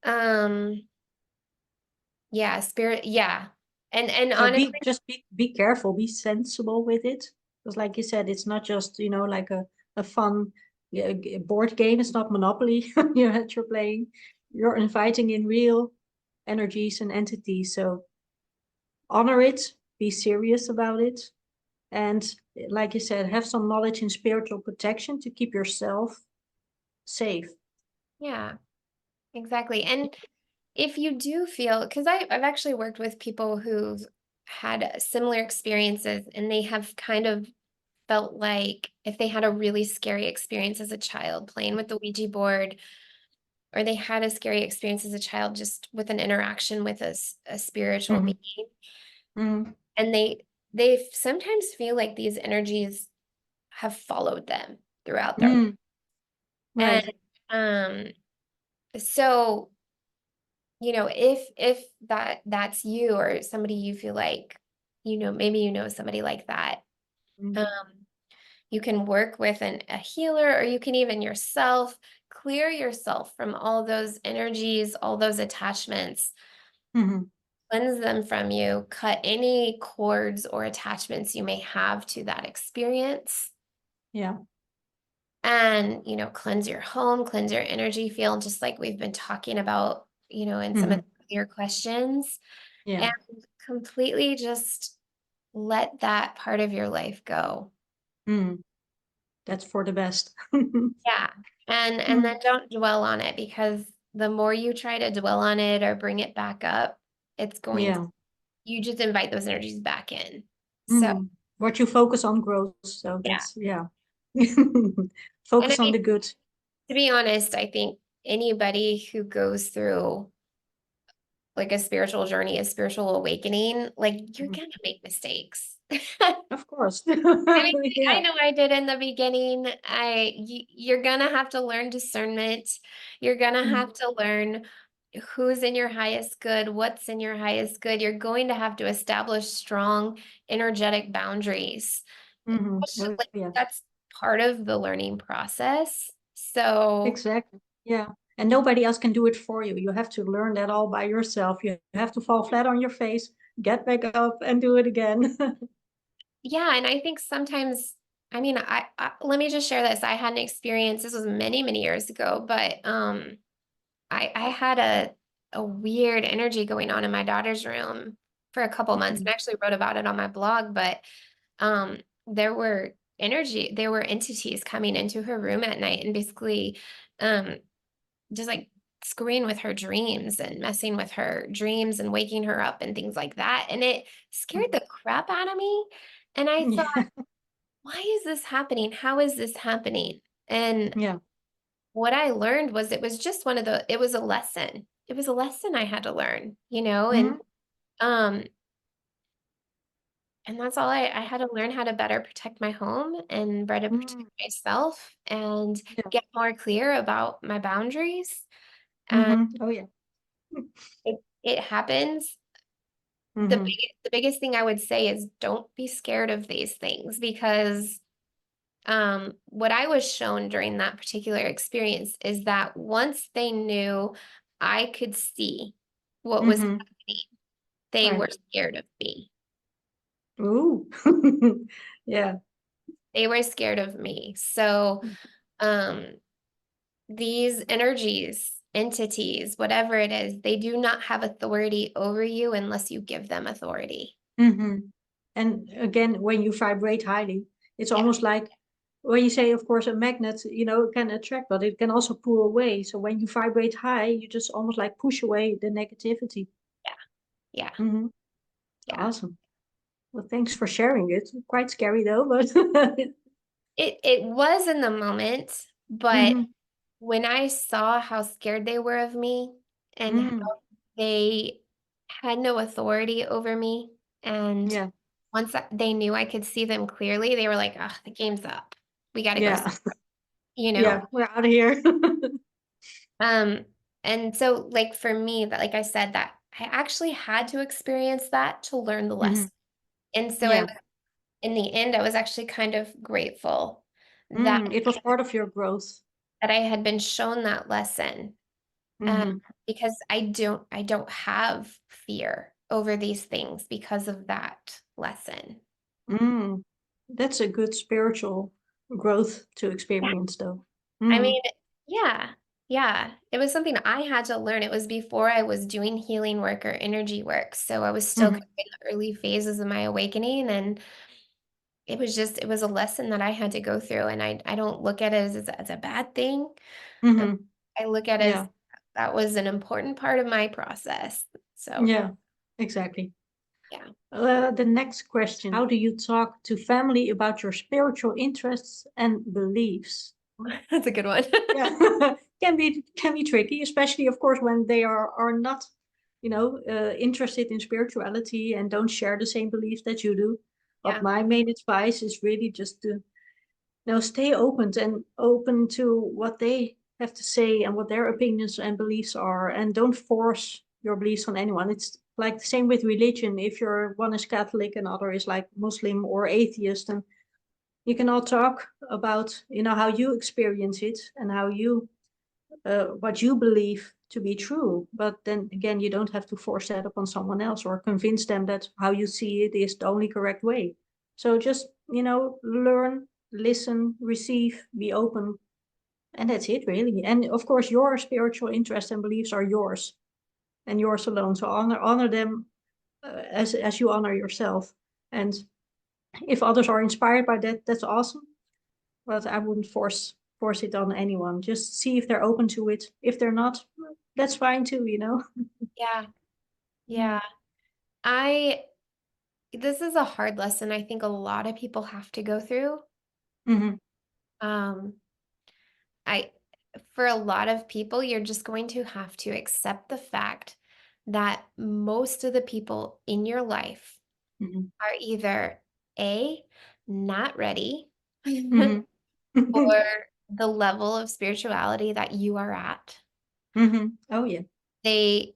Yeah, spirit, yeah. And So honestly, be careful, be sensible with it. Because like you said, it's not just, like a fun board game. It's not Monopoly that you're playing. You're inviting in real energies and entities. So honor it, be serious about it. And like you said, have some knowledge in spiritual protection to keep yourself safe. yeah, exactly. And if you do feel, because I've actually worked with people who've had similar experiences, and they have kind of felt like if they had a really scary experience as a child playing with the Ouija board, or they had a scary experience as a child just with an interaction with a spiritual Mm-hmm. being, Mm-hmm. and they sometimes feel like these energies have followed them throughout their life. Mm-hmm. And Right. so, if that's you or somebody you feel like, maybe somebody like that, Mm-hmm. um, you can work with a healer, or you can even yourself clear yourself from all those energies, all those attachments, Mm-hmm. cleanse them from you, cut any cords or attachments you may have to that experience, Yeah. and, cleanse your home, cleanse your energy field, just like we've been talking about, in some Mm-hmm. of your questions, Yeah. and completely just let that part of your life go. Mm. That's for the best. Yeah. And Mm. then don't dwell on it, because the more you try to dwell on it or bring it back up, Yeah. you just invite those energies back in. So, Mm. What you focus on grows. So yeah. that's, yeah. And I Focus on mean, the good. to be honest, I think anybody who goes through like a spiritual journey, a spiritual awakening, like, you're Mhm. gonna make mistakes. Of course. I mean, I Yeah. know I did in the beginning. You're gonna have to learn discernment. You're gonna Mhm. have to learn who's in your highest good, what's in your highest good. You're going to have to establish strong energetic boundaries. Mhm. Oh, Like, yeah. that's part of the learning process. So, Exactly. Yeah. And nobody else can do it for you. You have to learn that all by yourself. You have to fall flat on your face, get back up and do it again. yeah, and I think sometimes, I mean, let me just share this. I had an experience, this was many, many years ago, but I had a weird energy going on in my daughter's room for a couple months, and Mhm. I actually wrote about it on my blog, but um there were entities coming into her room at night, and basically um just like screwing with her dreams and messing with her dreams and waking her up and things like that. And it scared the crap out of me. And I thought, Yeah. why is this happening? How is this happening? And Yeah. what I learned was it was just it was a lesson. It was a lesson I had to learn, Mhm. um, and that's all I had to learn how to better protect my home and better protect Mhm. myself and Yeah. get more clear about my boundaries. And Mhm. Oh, yeah. it happens. Mhm. The biggest thing I would say is don't be scared of these things, because what I was shown during that particular experience is that once they knew I could see what was Mhm. happening, they were Right. scared of me. Ooh. Yeah. They were scared of me. So um, these energies, entities, whatever it is, they do not have authority over you unless you give them authority. Mhm. And again, when you vibrate highly, it's Yeah, almost like when you say, of course, a magnet, it can attract, but it can also pull away. So when you vibrate high, you just almost like push away the negativity. yeah, yeah, Hmm. yeah. Awesome. Well, thanks for sharing it. Quite scary though, but It was in the moment, but hmm. when I saw how scared they were of me and how Hmm. they had no authority over me, and Yeah. once they knew I could see them clearly, they were like, "Ah, the game's up. We got to go," Yeah. you Yeah. know. We're out of here. Um, and so, like, for me, that, like I said, that I actually had to experience that to learn the Hmm. lesson. And so Yeah. in the end, I was actually kind of grateful that Mm. It was part of your growth. I had been shown that lesson. Um, Hmm. because I don't have fear over these things because of that lesson. Mm. That's a good spiritual growth to Yeah. experience though. I Mm. mean, yeah, yeah. It was something I had to learn. It was before I was doing healing work or energy work. So I was still kind Hmm. of in the early phases of my awakening. And it was a lesson that I had to go through. And I don't look at it as a bad thing. Um, Hmm. I look at it as Yeah. that was an important part of my process. So Yeah. Exactly. Yeah. The next question, how do you talk to family about your spiritual interests and beliefs? That's a good one. Yeah, can be tricky, especially of course when they are not, interested in spirituality and don't share the same beliefs that you do. But Yeah. my main advice is really just to, stay open to what they have to say and what their opinions and beliefs are, and don't force your beliefs on anyone. It's like the same with religion. If one is Catholic and other is like Muslim or atheist, and you can all talk about, how you experience it and how you what you believe to be true. But then again, you don't have to force that upon someone else or convince them that how you see it is the only correct way. So just, learn, listen, receive, be open. And that's it, really. And of course, your spiritual interests and beliefs are yours and yours alone. So honor them as you honor yourself. And if others are inspired by that, that's awesome. But I wouldn't force it on anyone. Just see if they're open to it. If they're not, that's fine too, Yeah. Mm. Yeah. This is a hard lesson I think a lot of people have to go through. Mhm. Um, I, for a lot of people, you're just going to have to accept the fact that most of the people in your life Mhm. are either A, not ready, Mhm. or the level of spirituality that you are at. Mhm. Oh yeah. They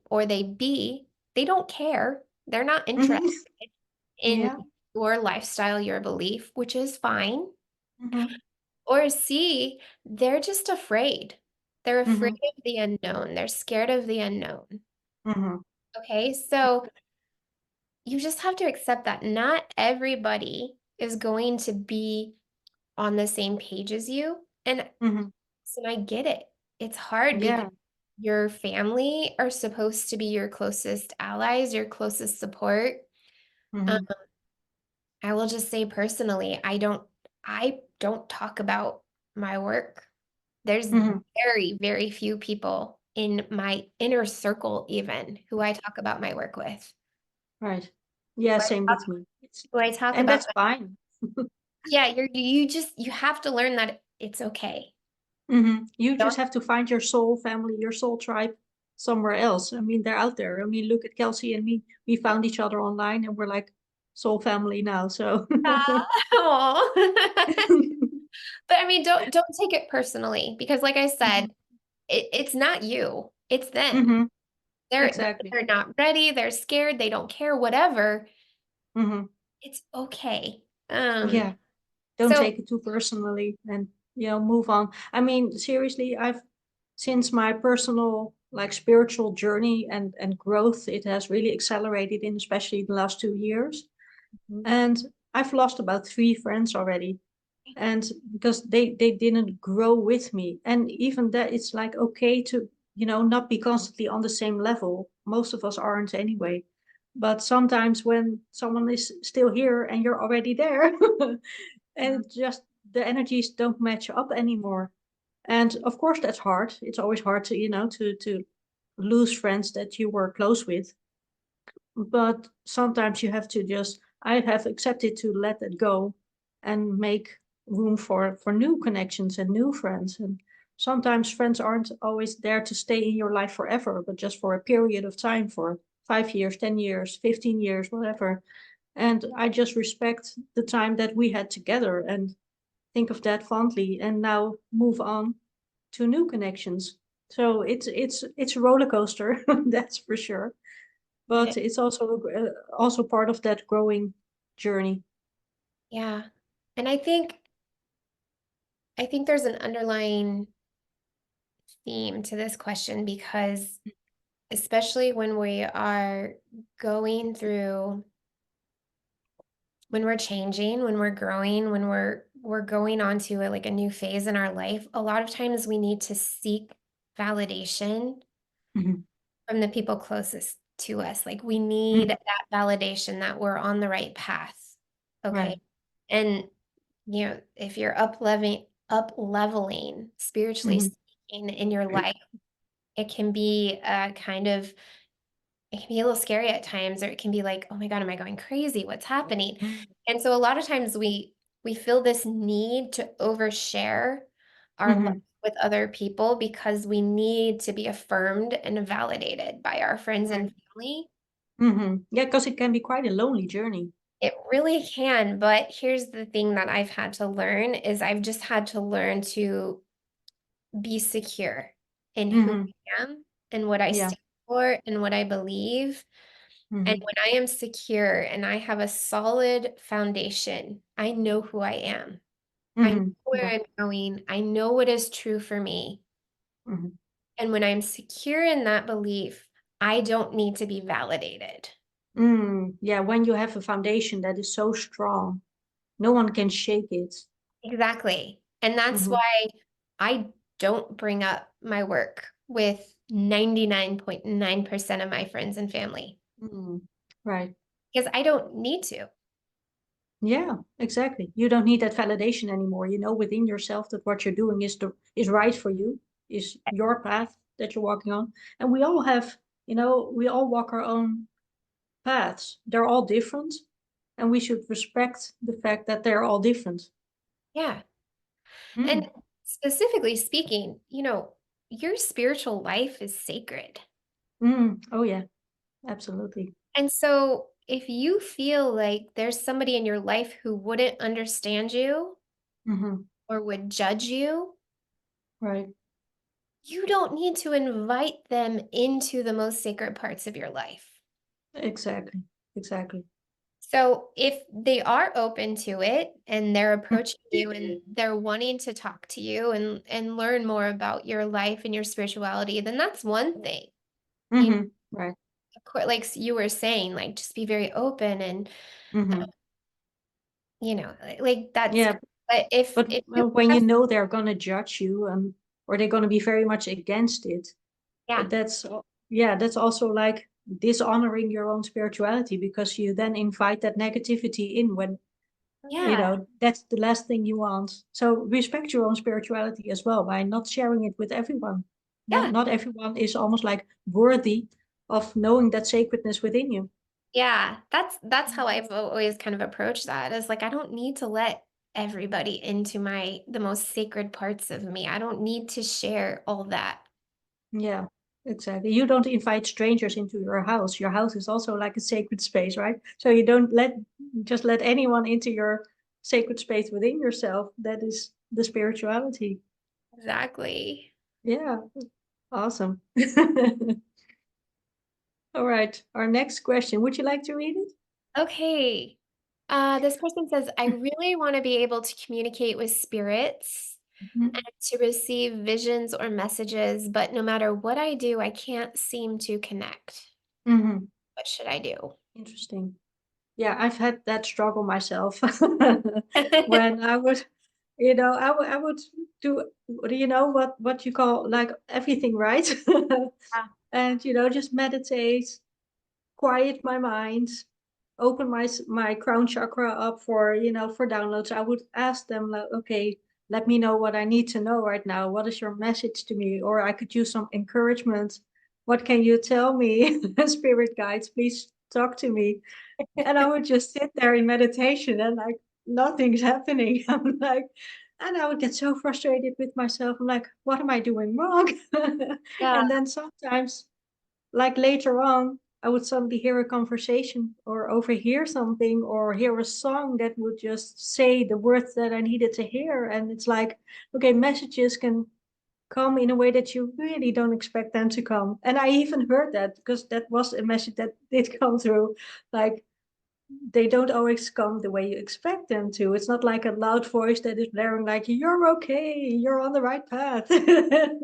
B, they don't care. They're not interested Mhm. in Yeah. your lifestyle, your belief, which is fine. Mhm. Or C, they're just afraid. They're afraid Mhm. of the unknown. They're scared of the unknown. Mhm. Okay, so you just have to accept that not everybody is going to be on the same page as you. And Mhm. so I get it. It's hard because Yeah. your family are supposed to be your closest allies, your closest support. Um, Mhm. I will just say personally, I don't talk about my work. There's Mhm. very, very few people in my inner circle even who I talk about my work with. Right. Yeah, Who I same talk, with me. who I talk And about, that's fine. yeah, you have to learn that it's okay. You Don't just have to find your soul family, your soul tribe somewhere else. I mean, they're out there. I mean, look at Kelsey and me. We found each other online and we're like soul family now. So Aw. But I mean, don't take it personally because like I said, Mhm. it's not you. It's them. Mhm. They're Exactly. they're not ready, they're scared, they don't care, whatever. Mhm. It's okay. Yeah. Don't So take it too personally and, move on. I mean, seriously, since my personal like spiritual journey and growth, it has really accelerated in especially the last 2 years. And I've lost about 3 friends already. And because they didn't grow with me. And even that, it's like okay to, not be constantly on the same level. Most of us aren't anyway. But sometimes when someone is still here and you're already there, and just the energies don't match up anymore. And of course that's hard. It's always hard to, to lose friends that you were close with. But sometimes you have to just, I have accepted to let it go and make room for new connections and new friends. And sometimes friends aren't always there to stay in your life forever, but just for a period of time, for 5 years, 10 years, 15 years, whatever. And I just respect the time that we had together and think of that fondly and now move on to new connections. So it's a roller coaster, that's for sure. yeah, But it's also part of that growing journey. yeah. And I think there's an underlying theme to this question because especially when we are going through when we're changing, when we're growing, when we're going on to like a new phase in our life, a lot of times we need to seek validation Mhm. from the people closest to us. Like we Mhm. need that validation that we're on the right path. Okay. Right. And if you're up leveling spiritually Mhm. speaking in your life, it can be a kind of it can be a little scary at times, or it can be like, oh my God, am I going crazy? What's happening? Mm. And so a lot of times we feel this need to overshare our life Mhm. with other people because we need to be affirmed and validated by our friends Right. and family. Yeah, because it can be quite a lonely journey. It really can, but here's the thing that I've had to learn is I've just had to learn to be secure in who Mhm. I am and what I Yeah. stand for and what I believe. And Mhm. when I am secure and I have a solid foundation, I know who I am. I know where Yeah. I'm going. I know what is true for me. Mhm. And when I'm secure in that belief, I don't need to be validated. Yeah, when you have a foundation that is so strong, no one can shake it. Exactly. And that's Mhm. why I don't bring up my work with 99.9% of my friends and family Mm. Right. because I don't need to. Yeah, exactly. You don't need that validation anymore. You know within yourself that what you're doing is right for you, is your path that you're walking on. And we all have, we all walk our own paths. They're all different, and we should respect the fact that they're all different. Yeah. And Mm. specifically speaking, your spiritual life is sacred. Oh yeah, absolutely. And so if you feel like there's somebody in your life who wouldn't understand you Hmm. or would judge you, Right. you don't need to invite them into the most sacred parts of your life. Exactly. Exactly. So if they are open to it and they're approaching you and they're wanting to talk to you and learn more about your life and your spirituality, then that's one thing. You Right. like you were saying, like just be very open and Hmm. like that's Yeah, great. But if but you when you have, know they're gonna judge you, or they're gonna be very much against it, yeah, that's also like dishonoring your own spirituality, because you then invite that negativity in when yeah, that's the last thing you want. So respect your own spirituality as well by not sharing it with everyone. yeah, Not everyone is almost like worthy of knowing that sacredness within you. yeah. That's how I've always kind of approached that. Is like I don't need to let everybody into the most sacred parts of me. I don't need to share all that. Yeah, exactly. You don't invite strangers into your house. Your house is also like a sacred space, right? So you don't just let anyone into your sacred space within yourself. That is the spirituality. Exactly. Yeah, awesome. All right, our next question. Would you like to read it? Okay. This person says, I really want to be able to communicate with spirits and to receive visions or messages, but no matter what I do, I can't seem to connect. Mm-hmm. What should I do? Interesting. Yeah, I've had that struggle myself. When I would, I would do, what you call like everything right, Yeah. and just meditate, quiet my mind, open my crown chakra up for for downloads. I would ask them like, okay, let me know what I need to know right now. What is your message to me? Or I could use some encouragement. What can you tell me? Spirit guides, please talk to me. And I would just sit there in meditation and like nothing's happening. I'm like, and I would get so frustrated with myself. I'm like, what am I doing wrong? Yeah. And then sometimes, like later on, I would suddenly hear a conversation or overhear something or hear a song that would just say the words that I needed to hear. And it's like, okay, messages can come in a way that you really don't expect them to come. And I even heard that because that was a message that did come through. Like, they don't always come the way you expect them to. It's not like a loud voice that is blaring like, you're okay, you're on the right path.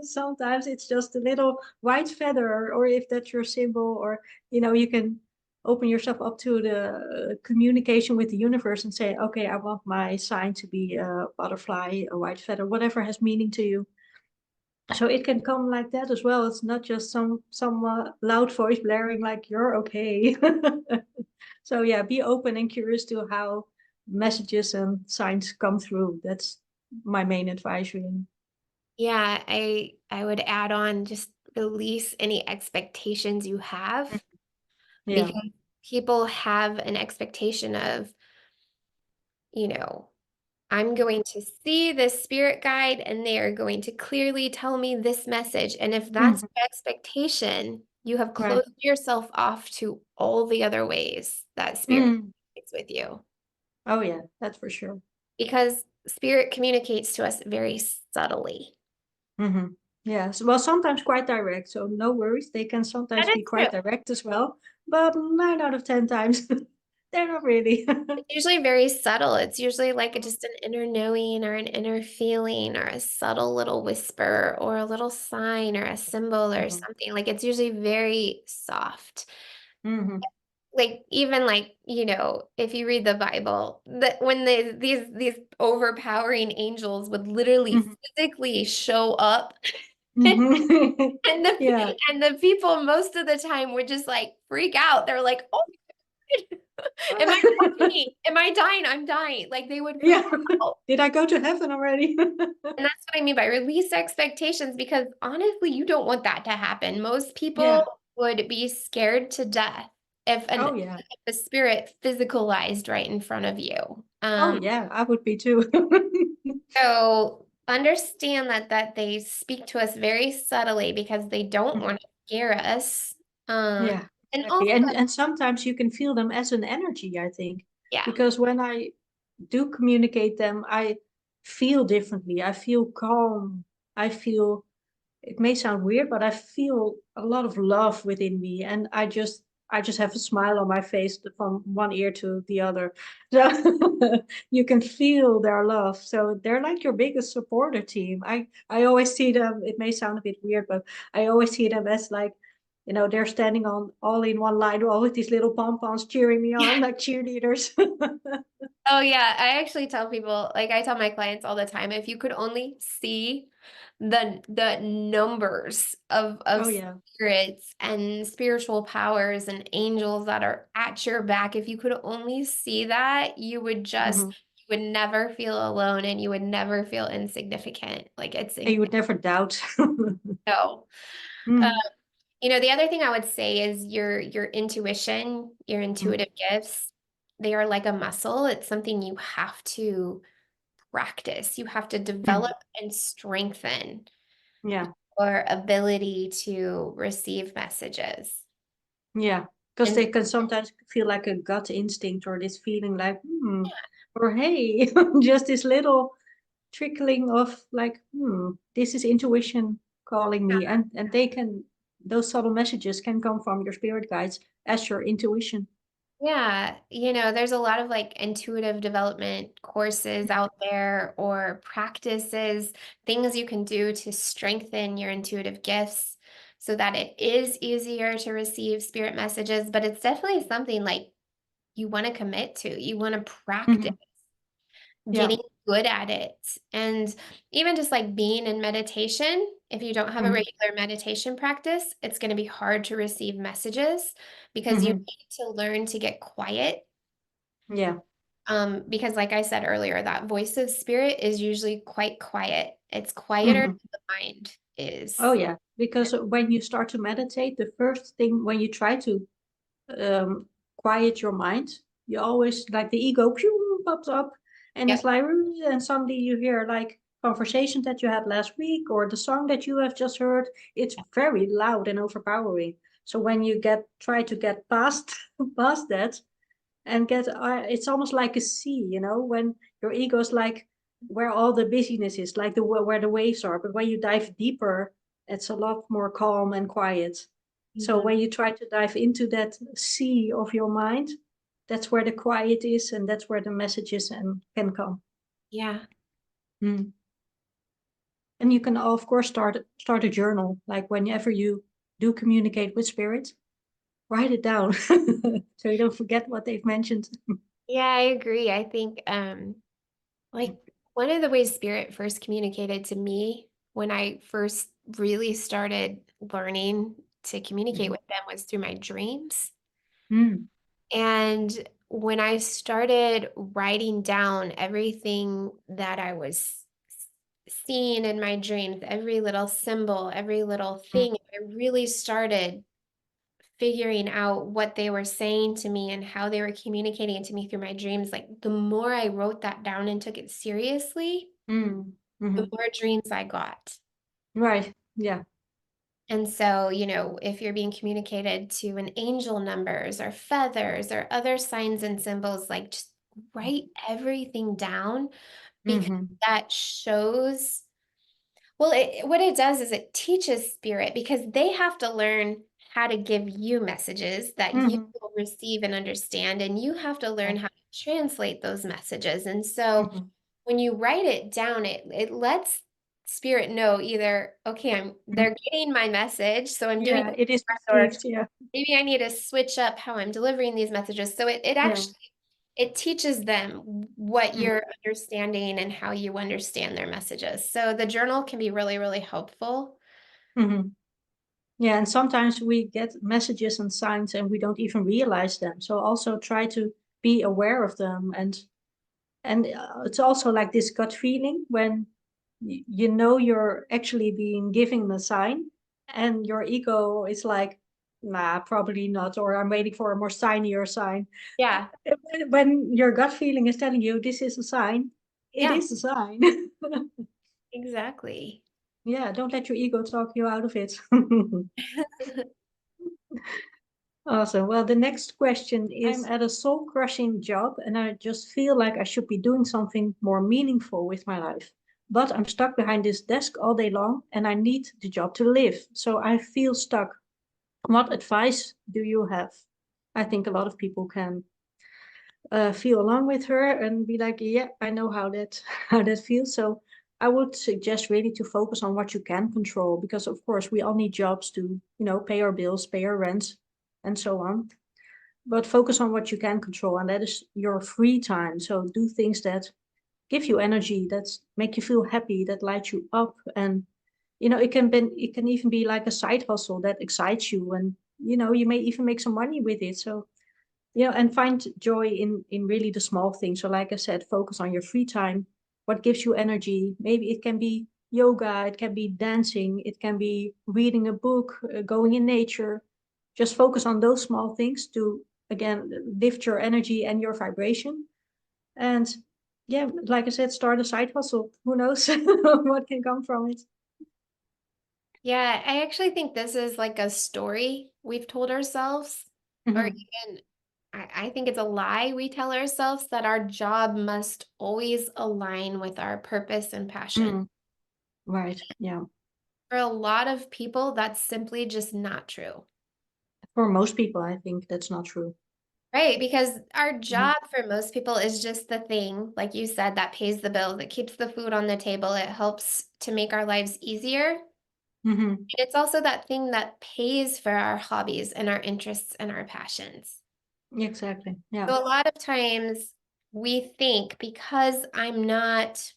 Sometimes it's just a little white feather, or if that's your symbol, or you can open yourself up to the communication with the universe and say, okay, I want my sign to be a butterfly, a white feather, whatever has meaning to you. So it can come like that as well. It's not just some loud voice blaring like you're okay. So yeah, be open and curious to how messages and signs come through. That's my main advice, really. Yeah, I would add on just release any expectations you have Yeah. because people have an expectation of, you know, I'm going to see this spirit guide and they are going to clearly tell me this message. And if that's Mhm. your expectation, you have Right. closed yourself off to all the other ways that spirit Mm. communicates with you. Oh yeah, that's for sure. Because spirit communicates to us very subtly. Hmm. Yeah. Well, sometimes quite direct. So no worries. They can sometimes That be is true. quite direct as well. But 9 out of 10 times, they're not really. It's usually very subtle. It's usually like just an inner knowing or an inner feeling or a subtle little whisper or a little sign or a symbol or Hmm. something. Like it's usually very soft. Hmm. Like even like, if you read the Bible, that when these overpowering angels would literally Hmm. physically show up and Hmm. Yeah. the people most of the time would just like freak out. They're like, "Oh, am I dying? Am I dying? I'm dying." Like they would freak Yeah. out. Did I go to heaven already? And that's what I mean by release expectations, because honestly, you don't want that to happen. Most people Yeah. would be scared to death if Oh yeah. a spirit physicalized right in front of you. Oh yeah. I would be too. So understand that they speak to us very subtly because they don't Mhm. want to scare us. Um, Yeah, and exactly. also, And sometimes you can feel them as an energy, I think, yeah, because when I do communicate them, I feel differently. I feel calm. I feel, it may sound weird, but I feel a lot of love within me, and I just have a smile on my face from one ear to the other. So you can feel their love. So they're like your biggest supporter team. I always see them. It may sound a bit weird, but I always see them as like, they're standing on all in one line, all with these little pom poms cheering me yeah. on like cheerleaders. Oh yeah, I actually tell people, like I tell my clients all the time, if you could only see the numbers of Oh yeah. spirits and spiritual powers and angels that are at your back, if you could only see that, Hmm. you would never feel alone and you would never feel insignificant. Like it's And you would never doubt. no. Uh, Mm. the other thing I would say is your intuition, your Mm. intuitive gifts, they are like a muscle. It's something you have to practice. You have to develop Mhm. and strengthen Yeah. your ability to receive messages. Yeah, because And they can sometimes feel like a gut instinct or this feeling like, or hey, just this little trickling of like, this is intuition calling me. And those subtle messages can come from your spirit guides as your intuition. yeah, there's a lot of like intuitive development courses out there or practices, things you can do to strengthen your intuitive gifts so that it is easier to receive spirit messages. But it's definitely something like you want to commit to, you want to practice Hmm. getting Yeah. good at it. And even just like being in meditation, if you don't have a Hmm. regular meditation practice, it's going to be hard to receive messages because you Hmm. need to learn to get quiet. Yeah. Because like I said earlier, that voice of spirit is usually quite quiet. It's quieter Hmm. than the mind Oh, is. yeah. Because when you start to meditate, the first thing when you try to um, quiet your mind. You always like the ego pew, pops up, and it's Yep. like, and suddenly you hear like conversation that you had last week or the song that you have just heard. It's very loud and overpowering. So when you try to get past past that and it's almost like a sea, when your ego is like where all the busyness is, like where the waves are. But when you dive deeper, it's a lot more calm and quiet. So Mhm. when you try to dive into that sea of your mind, that's where the quiet is, and that's where the messages can come. Yeah. Mm. And you can, of course, start a journal. Like whenever you do communicate with spirit, write it down so you don't forget what they've mentioned. Yeah, I agree. I think like one of the ways spirit first communicated to me when I first really started learning to communicate Mhm. with them was through my dreams. Mm. And when I started writing down everything that I was seeing in my dreams, every little symbol, every little Mm. thing, I really started figuring out what they were saying to me and how they were communicating it to me through my dreams, like the more I wrote that down and took it seriously, Mm. the Hmm. more dreams I got. Right. Yeah. And so, if you're being communicated to an angel numbers or feathers or other signs and symbols, like just write everything down because Hmm. that shows, well, what it does is it teaches spirit because they have to learn how to give you messages that you Hmm. will receive and understand, and you have to learn Right. how to translate those messages. And so Hmm. when you write it down, it lets spirit know either, okay, they're getting my message, so I'm doing Yeah, it it is correct, or received. Yeah. maybe I need to switch up how I'm delivering these messages. So it Yeah. actually it teaches them what Hmm. you're understanding and how you understand their messages. So the journal can be really, really helpful. Hmm. Yeah, and sometimes we get messages and signs and we don't even realize them. So also try to be aware of them, and it's also like this gut feeling when you know you're actually being given a sign, and your ego is like, nah, probably not, or I'm waiting for a more shinier sign. Yeah, When your gut feeling is telling you this is a sign, it yeah, is a sign. exactly. Yeah, don't let your ego talk you out of it. Awesome. Well, the next question is, I'm at a soul crushing job and I just feel like I should be doing something more meaningful with my life. But I'm stuck behind this desk all day long and I need the job to live. So I feel stuck. What advice do you have? I think a lot of people can feel along with her and be like, yeah, I know how that how that feels. So I would suggest really to focus on what you can control, because of course we all need jobs to, pay our bills, pay our rents, and so on. But focus on what you can control, and that is your free time. So do things that give you energy, that make you feel happy, that light you up, and it can even be like a side hustle that excites you, and you may even make some money with it. So and find joy in really the small things. So like I said, focus on your free time, what gives you energy. Maybe it can be yoga, it can be dancing, it can be reading a book, going in nature. Just focus on those small things to, again, lift your energy and your vibration. And yeah, like I said, start a side hustle. Who knows what can come from it. Yeah, I actually think this is like a story we've told ourselves, or Hmm. even I think it's a lie we tell ourselves that our job must always align with our purpose and passion. Mm, right. Yeah. For a lot of people, that's simply just not true. For most people, I think that's not true. Right, because our Hmm. job for most people is just the thing, like you said, that pays the bills, that keeps the food on the table, it helps to make our lives easier. And Hmm. it's also that thing that pays for our hobbies and our interests and our passions. Exactly. Yeah. So a lot of times we think because I'm not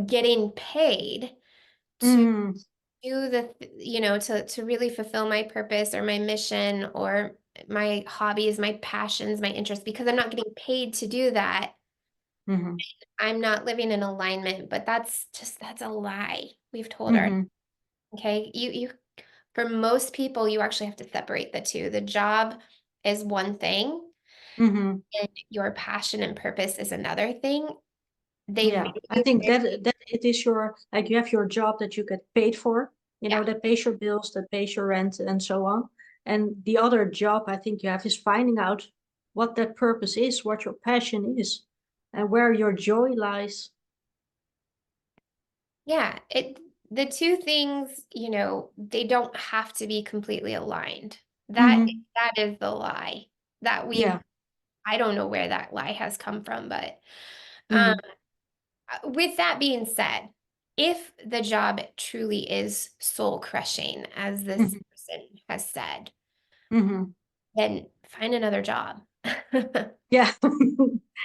getting paid to Mm, do to really fulfill my purpose or my mission or my hobbies, my passions, my interests, because I'm not getting paid to do that, hmm. I'm not living in alignment. But that's a lie we've told our, Hmm. okay? For most people, you actually have to separate the two. The job is one thing Hmm. and your passion and purpose is another thing. They Yeah, I very, think very, that it is your, like, you have your job that you get paid for, yeah. that pays your bills, that pays your rent, and so on. And the other job I think you have is finding out what that purpose is, what your passion is, and where your joy lies. Yeah, the two things, they don't have to be completely aligned. That Hmm. that is the lie that we've Yeah. I don't know where that lie has come from, but um, Hmm. with that being said, if the job truly is soul crushing, as this Hmm. person has said, Hmm. then find another job. Yeah.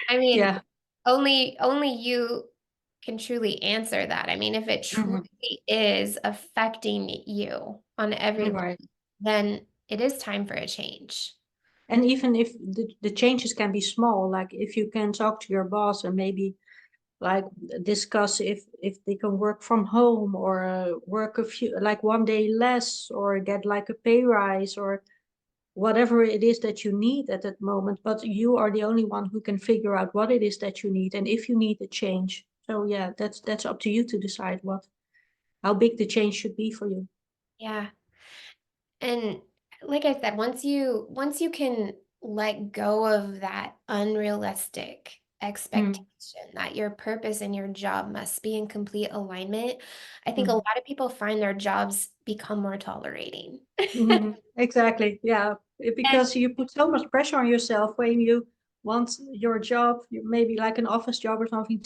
I mean, Yeah. only you can truly answer that. I mean, if it Hmm. truly is affecting you on every level, Right. then it is time for a change. And even if the changes can be small, like if you can talk to your boss and maybe like discuss if they can work from home, or work a few, like one day less, or get like a pay rise, or whatever it is that you need at that moment, but you are the only one who can figure out what it is that you need and if you need a change. So yeah, that's up to you to decide how big the change should be for you. Yeah. And like I said, once you can let go of that unrealistic expectation Mm. that your purpose and your job must be in complete alignment, I think a Mhm. lot of people find their jobs become more tolerating. Mhm. Exactly. Yeah. And Because you put so much pressure on yourself when you want your job, maybe like an office job or something,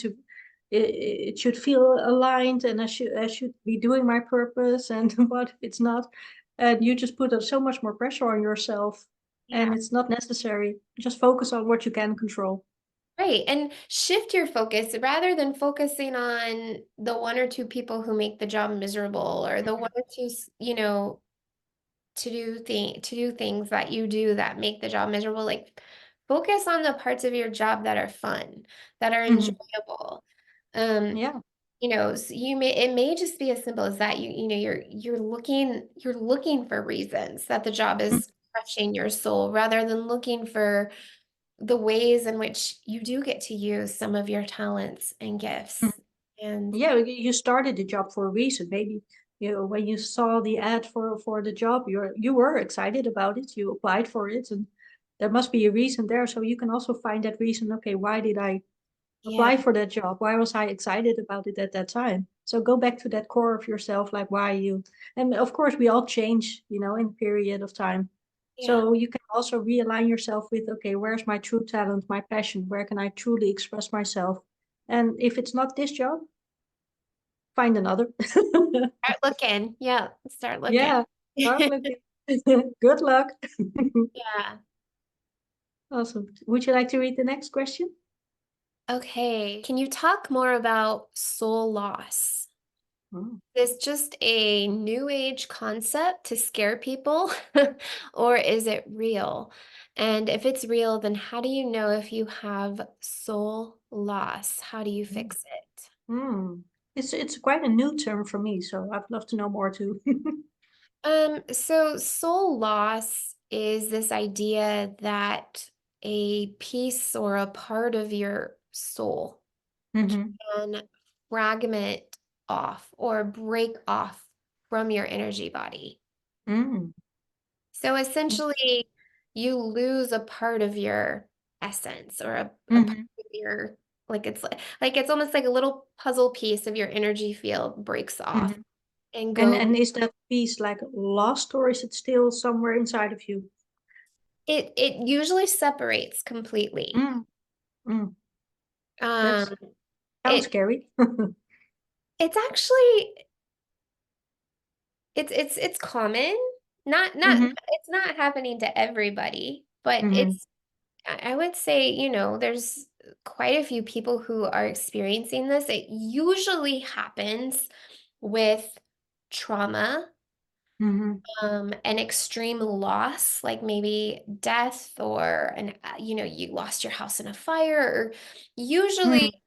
it should feel aligned and I should be doing my purpose. And what if it's not? And you just put so much more pressure on yourself, and yeah. it's not necessary. Just focus on what you can control. Right. And shift your focus rather than focusing on the one or two people who make the job miserable or the one or two, to do things that you do that make the job miserable. Like focus on the parts of your job that are fun, that are Mhm. enjoyable. Um, Yeah. so it may just be as simple as that. You're looking for reasons that the job Mm. is crushing your soul rather than looking for the ways in which you do get to use some of your talents and Mm. gifts. And Yeah, you started the job for a reason. Maybe when you saw the ad for the job, you were excited about it. You applied for it, and there must be a reason there. So you can also find that reason. Okay, why did I yeah, apply for that job? Why was I excited about it at that time? So go back to that core of yourself, like why you. And of course, we all change, in a period of time. yeah, So you can also realign yourself with, okay, where's my true talent, my passion? Where can I truly express myself? And if it's not this job, find another. start looking. Yeah, start looking. Yeah, start looking. Good luck. Yeah. Awesome. Would you like to read the next question? Okay. Can you talk more about soul loss? Oh. Is just a new age concept to scare people, or is it real? And if it's real, then how do you know if you have soul loss? How do you Mm. fix it? Mm. It's quite a new term for me, so I'd love to know more too. So soul loss is this idea that a piece or a part of your soul Mm-hmm. can fragment off or break off from your energy body. Mm. So essentially, you lose a part of your essence or a part Mm-hmm. of your like it's almost like a little puzzle piece of your energy field breaks off Mm-hmm. and And goes. and is that piece like lost, or is it still somewhere inside of you? It usually separates completely. Mm. Mm. That Um, sounds it scary. it's actually it's common. Not Mm-hmm. it's not happening to everybody, but Mm-hmm. I would say, there's quite a few people who are experiencing this. It usually happens with trauma, Mm-hmm. an extreme loss, like maybe death or you lost your house in a fire, or usually Mm.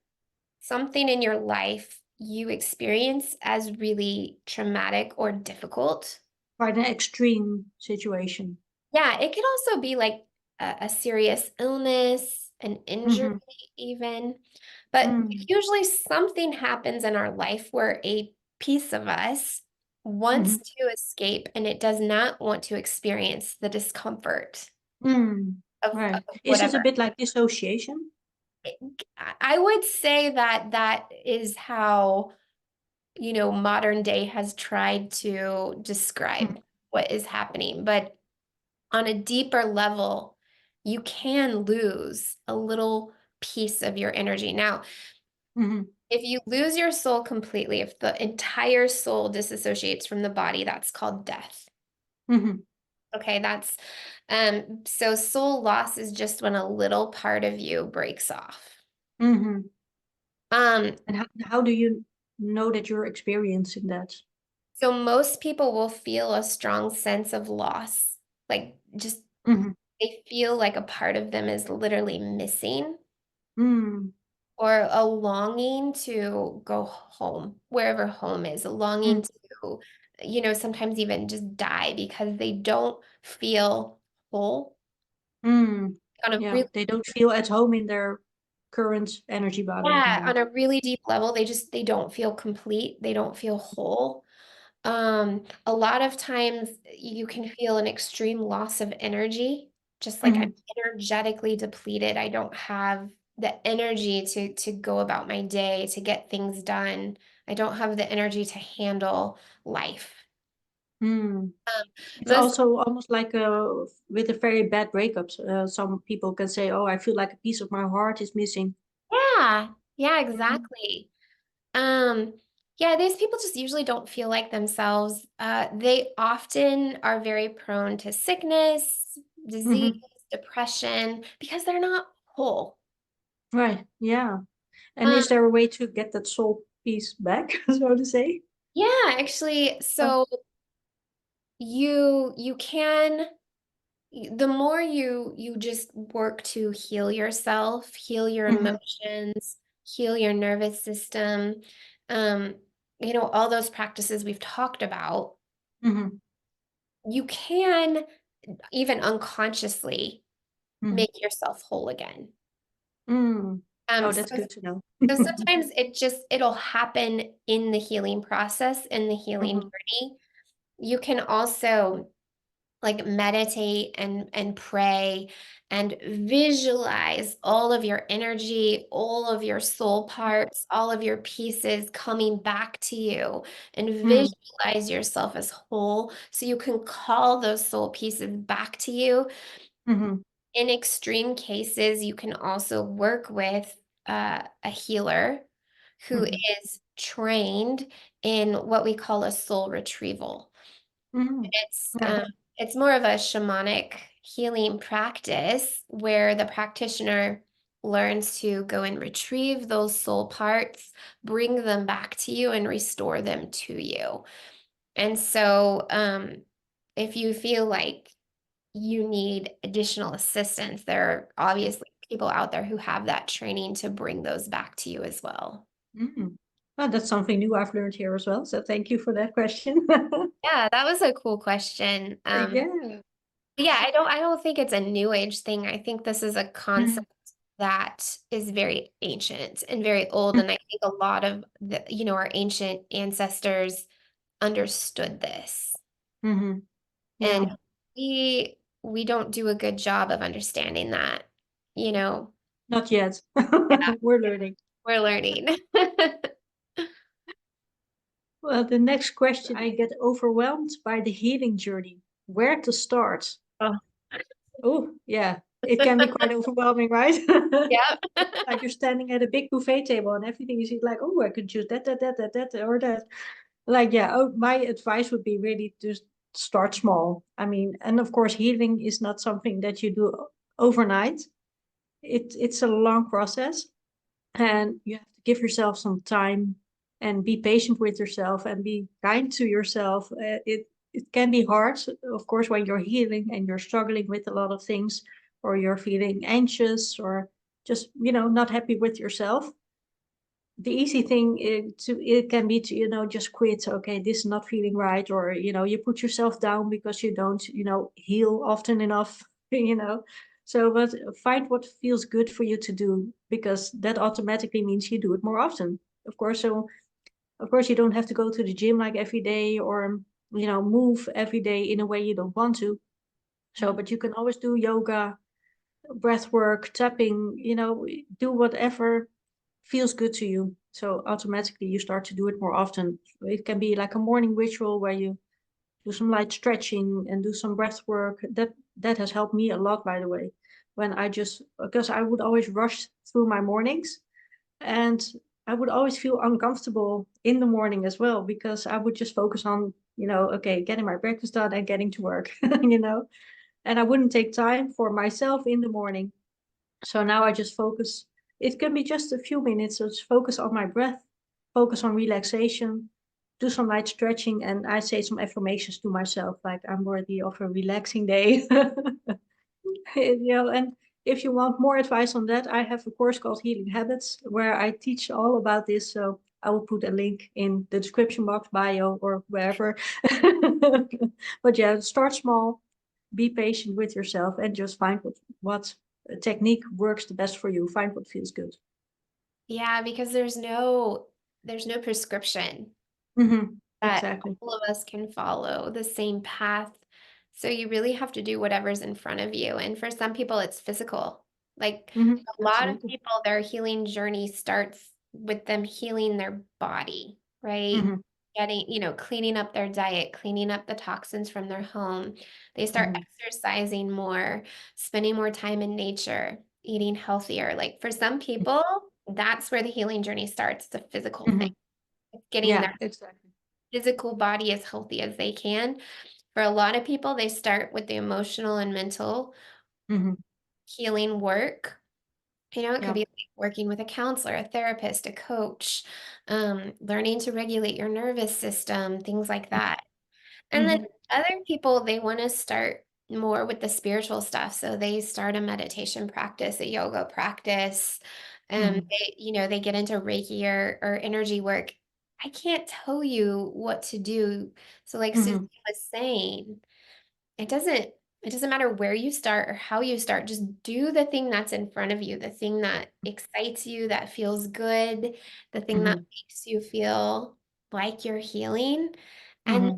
something in your life you experience as really traumatic or difficult. Quite an extreme situation. Yeah, it could also be like a serious illness, an injury, Mm-hmm. even. But Mm. usually something happens in our life where a piece of us Mm-hmm. wants to escape and it does not want to experience the discomfort Mm. of Right. Is it a whatever. bit like dissociation? I would say that that is how, modern day has tried to describe what is happening. But on a deeper level, you can lose a little piece of your energy. Now, Mm-hmm. if you lose your soul completely, if the entire soul disassociates from the body, that's called death. Mm-hmm. Okay, that's so soul loss is just when a little part of you breaks off. Mm-hmm. Um, And how do you know that you're experiencing that? so most people will feel a strong sense of loss, like just Mm-hmm. they feel like a part of them is literally missing. Mm. Or a longing to go home, wherever home is, a longing Mm. to, sometimes even just die because they don't feel whole Mm. on a Yeah, really, they don't feel at home in their current energy body yeah, anymore. on a really deep level. They don't feel complete. They don't feel whole. A lot of times you can feel an extreme loss of energy, just like I'm Hmm. energetically depleted. I don't have the energy to go about my day, to get things done. I don't have the energy to handle life. Mm. It's Most, also almost like with a very bad breakups. Some people can say, "Oh, I feel like a piece of my heart is missing." yeah, Mhm. exactly. Um, yeah, these people just usually don't feel like themselves. They often are very prone to sickness, disease, Hmm. depression, because they're not whole. Right. Yeah. And Um, is there a way to get that soul piece back, so to say? yeah, actually, Uh, so you can the more you just work to heal yourself, heal your mhm. emotions, heal your nervous system, um, all those practices we've talked about, Mhm. you can even unconsciously Mhm. make yourself whole again. Mm. Oh, So, that's good to know. so sometimes it'll happen in the healing process, in the healing Mhm. journey. You can also like meditate and pray and visualize all of your energy, all of your soul parts, all of your pieces coming back to you, and Mm. visualize yourself as whole so you can call those soul pieces back to you. Mhm. In extreme cases, you can also work with a healer who Mhm. is trained in what we call a soul retrieval. Mhm. It's Yeah. it's more of a shamanic healing practice where the practitioner learns to go and retrieve those soul parts, bring them back to you, and restore them to you. And so, if you feel like you need additional assistance, there are obviously people out there who have that training to bring those back to you as well. Mm. Well, that's something new I've learned here as well. So thank you for that question. Yeah, that was a cool question. Yeah. Yeah, I don't think it's a new age thing. I think this is a Mhm. concept that is very ancient and very old. And I think a lot of our ancient ancestors understood this. Mhm. And Yeah. we don't do a good job of understanding that. You know, Not yet. We're learning. we're learning. Well, the next question, I get overwhelmed by the healing journey. Where to start? Oh. Oh, yeah. It can be quite overwhelming, right? Yep. Like you're standing at a big buffet table and everything you see like, oh, I could choose that, or that. Like, yeah, oh, my advice would be really to start small. I mean, and of course, healing is not something that you do overnight. It's a long process, and you have to give yourself some time and be patient with yourself and be kind to yourself. It can be hard, of course, when you're healing and you're struggling with a lot of things, or you're feeling anxious, or just not happy with yourself. The easy thing it can be to just quit. Okay, this is not feeling right, or you put yourself down because you don't heal often enough. you know so but find what feels good for you to do, because that automatically means you do it more often, of course. So of course you don't have to go to the gym like every day, or move every day in a way you don't want to. So but you can always do yoga, breath work, tapping, do whatever feels good to you. So automatically you start to do it more often. It can be like a morning ritual where you do some light stretching and do some breath work. That has helped me a lot, by the way. When I just because I would always rush through my mornings, and I would always feel uncomfortable in the morning as well, because I would just focus on, okay, getting my breakfast done and getting to work, and I wouldn't take time for myself in the morning. So now I just focus. It can be just a few minutes. So just focus on my breath, focus on relaxation, do some light stretching, and I say some affirmations to myself, like I'm worthy of a relaxing day. And if you want more advice on that, I have a course called Healing Habits where I teach all about this. So I will put a link in the description box, bio, or wherever. But yeah, start small, be patient with yourself and just find what technique works the best for you. Find what feels good. Yeah, because there's no prescription that Exactly. all of us can follow the same path. So you really have to do whatever's in front of you. And for some people, it's physical. Like a lot of Absolutely. people, their healing journey starts with them healing their body, right? Hmm. Getting, cleaning up their diet, cleaning up the toxins from their home. They start Hmm. exercising more, spending more time in nature, eating healthier. Like for some people, that's where the healing journey starts. It's a physical thing. Hmm. It's getting Yeah, their exactly. physical body as healthy as they can. For a lot of people, they start with the emotional and mental Hmm. healing work. It could Yeah. be like working with a counselor, a therapist, a coach, learning to regulate your nervous system, things like that. And then Hmm. other people, they want to start more with the spiritual stuff. So they start a meditation practice, a yoga practice, and Hmm. they get into Reiki or energy work. I can't tell you what to do. So like Susan Hmm. was saying, it doesn't it doesn't matter where you start or how you start. Just do the thing that's in front of you, the thing that excites you, that feels good, the thing that Hmm. makes you feel like you're healing. And Hmm.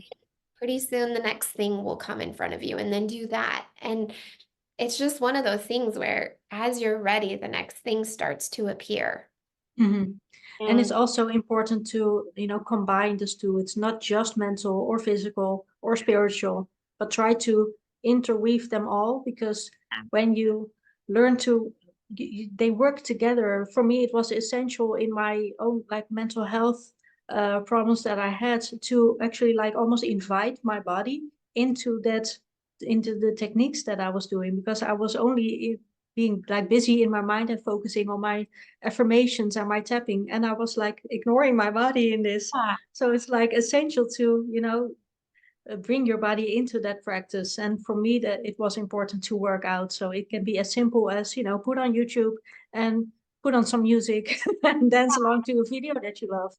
pretty soon the next thing will come in front of you and then do that. And it's just one of those things where as you're ready, the next thing starts to appear. Hmm. And it's And also important to, combine these two. It's not just mental or physical or spiritual, but try to interweave them all, because when you learn to, they work together. For me, it was essential in my own like mental health problems that I had to actually like almost invite my body into that, into the techniques that I was doing, because I was only being like busy in my mind and focusing on my affirmations and my tapping, and I was like ignoring my body in this. yeah, So it's like essential to, bring your body into that practice. And for me, that it was important to work out. So it can be as simple as, put on YouTube and put on some music and dance along to a video that you love.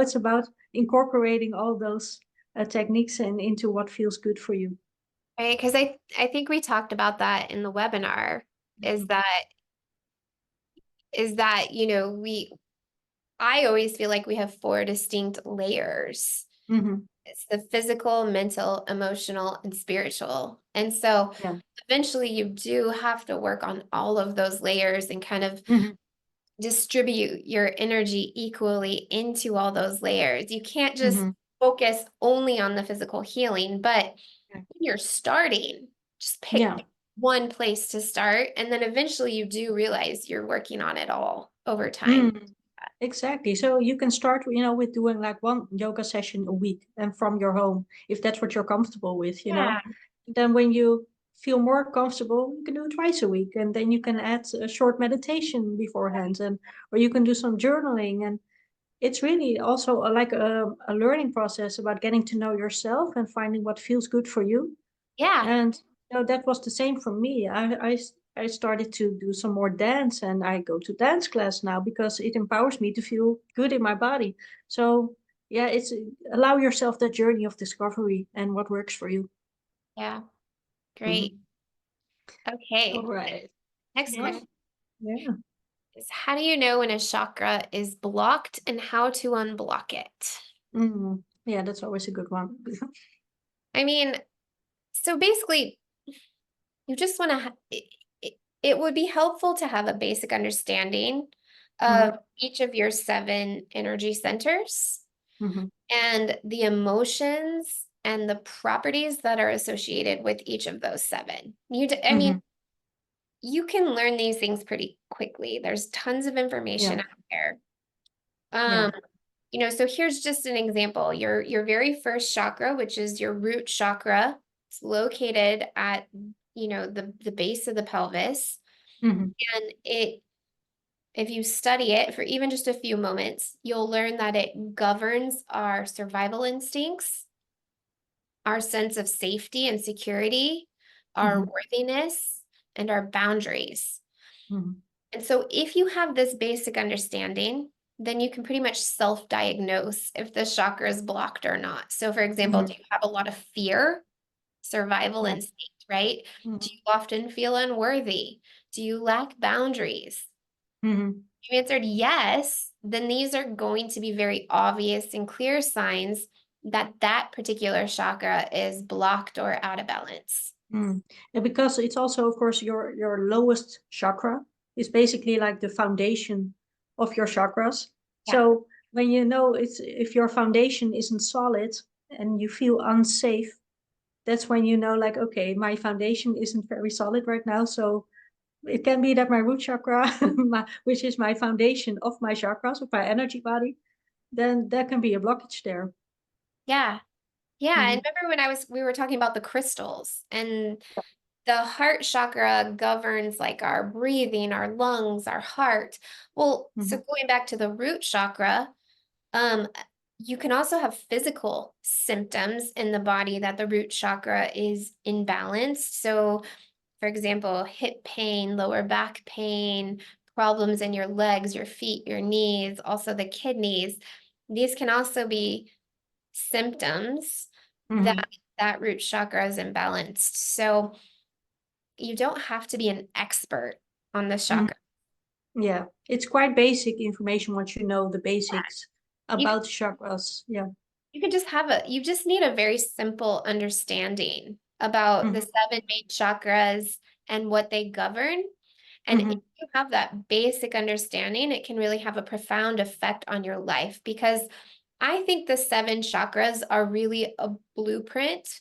It's about incorporating all those techniques and into what feels good for you. right. Because I think we talked about that in the webinar, is Mhm. that is that, I always feel like we have four distinct layers. Mhm. It's the physical, mental, emotional, and spiritual. And so Yeah. eventually you do have to work on all of those layers and kind of Mhm. distribute your energy equally into all those layers. You can't just Mhm. focus only on the physical healing, but Yeah. when you're starting, just Yeah. pick one place to start. And then eventually you do realize you're working on it all over time. Mm. Exactly. So you can start, with doing like one yoga session a week and from your home, if that's what you're comfortable with. Yeah. Then when you feel more comfortable, you can do it twice a week, and then you can add a short meditation beforehand, and or you can do some journaling. And it's really also like a learning process about getting to know yourself and finding what feels good for you. Yeah. And that was the same for me. I started to do some more dance, and I go to dance class now because it empowers me to feel good in my body. So yeah, it's allow yourself that journey of discovery and what works for you. Yeah. Great. Mhm. All Okay. right. Next Yeah. question Yeah. is, how do you know when a chakra is blocked and how to unblock it? Yeah, that's always a good one. I mean, so basically, you just want to, it would be helpful to have a basic understanding Hmm. of each of your seven energy centers Hmm. and the emotions and the properties that are associated with each of those seven. I mean, Hmm. you can learn these things pretty quickly. There's tons of Yeah. information out there. Yeah. Um, so here's just an example. Your very first chakra, which is your root chakra, it's located at, the base of the pelvis. Hmm. And if you study it for even just a few moments, you'll learn that it governs our survival instincts, our sense of safety and security, our Hmm. worthiness, and our boundaries. Hmm. And so if you have this basic understanding, then you can pretty much self-diagnose if the chakra is blocked or not. So for example, Hmm. do you have a lot of fear? survival Yeah. instinct, right? Mhm. Do you often feel unworthy? Do you lack boundaries? Mhm. If you answered yes, then these are going to be very obvious and clear signs that that particular chakra is blocked or out of balance. Mm. And because it's also, of course, your lowest chakra is basically like the foundation of your chakras. Yeah. So when you know it's if your foundation isn't solid and you feel unsafe, that's when you know, like, okay, my foundation isn't very solid right now. So it can be that my root chakra, which is my foundation of my chakras, of my energy body, then there can be a blockage there. Yeah. Yeah. And Mhm. remember when we were talking about the crystals, and the heart chakra governs like our breathing, our lungs, our heart. Well, so Mhm. going back to the root chakra, um, you can also have physical symptoms in the body that the root chakra is imbalanced. So, for example, hip pain, lower back pain, problems in your legs, your feet, your knees, also the kidneys. These can also be symptoms Mhm. that that root chakra is imbalanced. So you don't have to be an expert on the Mhm. chakra. Yeah, it's quite basic information once you know the basics You about chakras. Yeah. you can just you just need a very simple understanding about the Mhm. seven main chakras and what they govern. And if Mhm. you have that basic understanding, it can really have a profound effect on your life, because I think the seven chakras are really a blueprint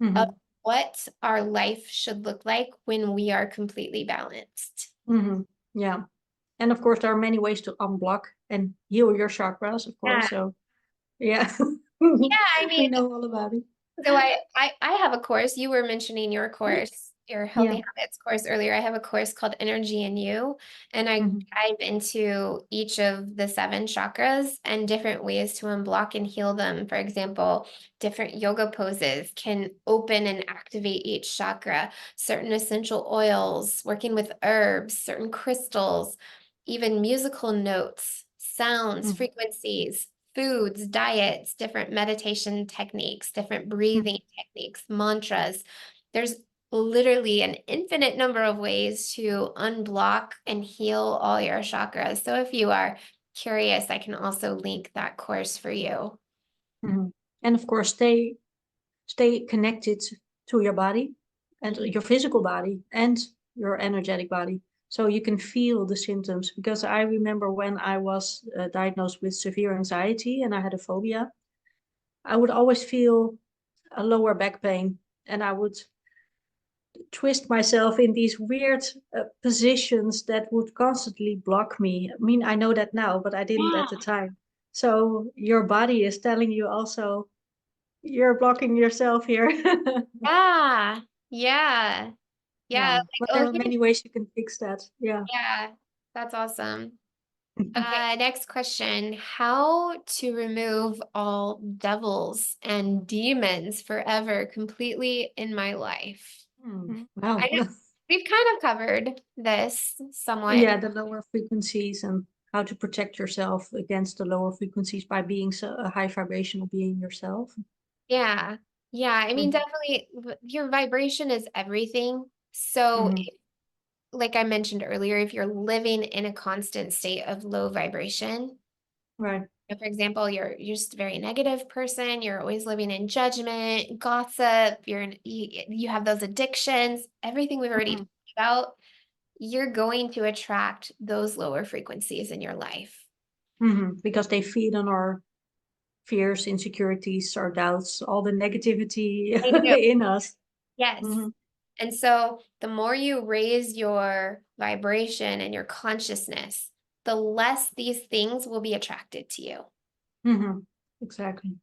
of Mhm. what our life should look like when we are completely balanced. Mhm. Yeah. And of course, there are many ways to unblock and heal your chakras, of Yeah. course. So, yeah, Yeah, I we mean, know all about it. so I have a course. You were mentioning your course, your Yeah. healthy habits course earlier. I have a course called Energy in You, and I Mhm. dive into each of the seven chakras and different ways to unblock and heal them. For example, different yoga poses can open and activate each chakra, certain essential oils, working with herbs, certain crystals, even musical notes, sounds, Mhm. frequencies, foods, diets, different meditation techniques, different breathing techniques, mantras. There's literally an infinite number of ways to unblock and heal all your chakras. So if you are curious, I can also link that course for you. Mhm. And of course, stay connected to your body and your physical body and your energetic body. So you can feel the symptoms. Because I remember when I was diagnosed with severe anxiety and I had a phobia, I would always feel a lower back pain and I would twist myself in these weird positions that would constantly block me. I mean, I know that now, but I didn't at Yeah. the time. So your body is telling you also, you're blocking yourself here. Yeah. Yeah. Yeah. Yeah, Like, but oh, there are many ways you can fix that. Yeah. yeah. That's awesome. Next question. How to remove all devils and demons forever completely in my life? I Wow. know we've kind of covered this somewhat. Yeah, the lower frequencies and how to protect yourself against the lower frequencies by being a high vibrational being yourself. Yeah. Yeah. I mean, Mhm. definitely your vibration is everything. So, Mhm. like I mentioned earlier, if you're living in a constant state of low vibration, Right. if, for example, you're just a very negative person, you're always living in judgment, gossip, you have those addictions, everything we've already Mhm. talked about, you're going to attract those lower frequencies in your life. Mhm. Because they feed on our fears, insecurities, our doubts, all the negativity They do. in us. Yes. Mhm. And so the more you raise your vibration and your consciousness, the less these things will be attracted to you. Mhm. Exactly.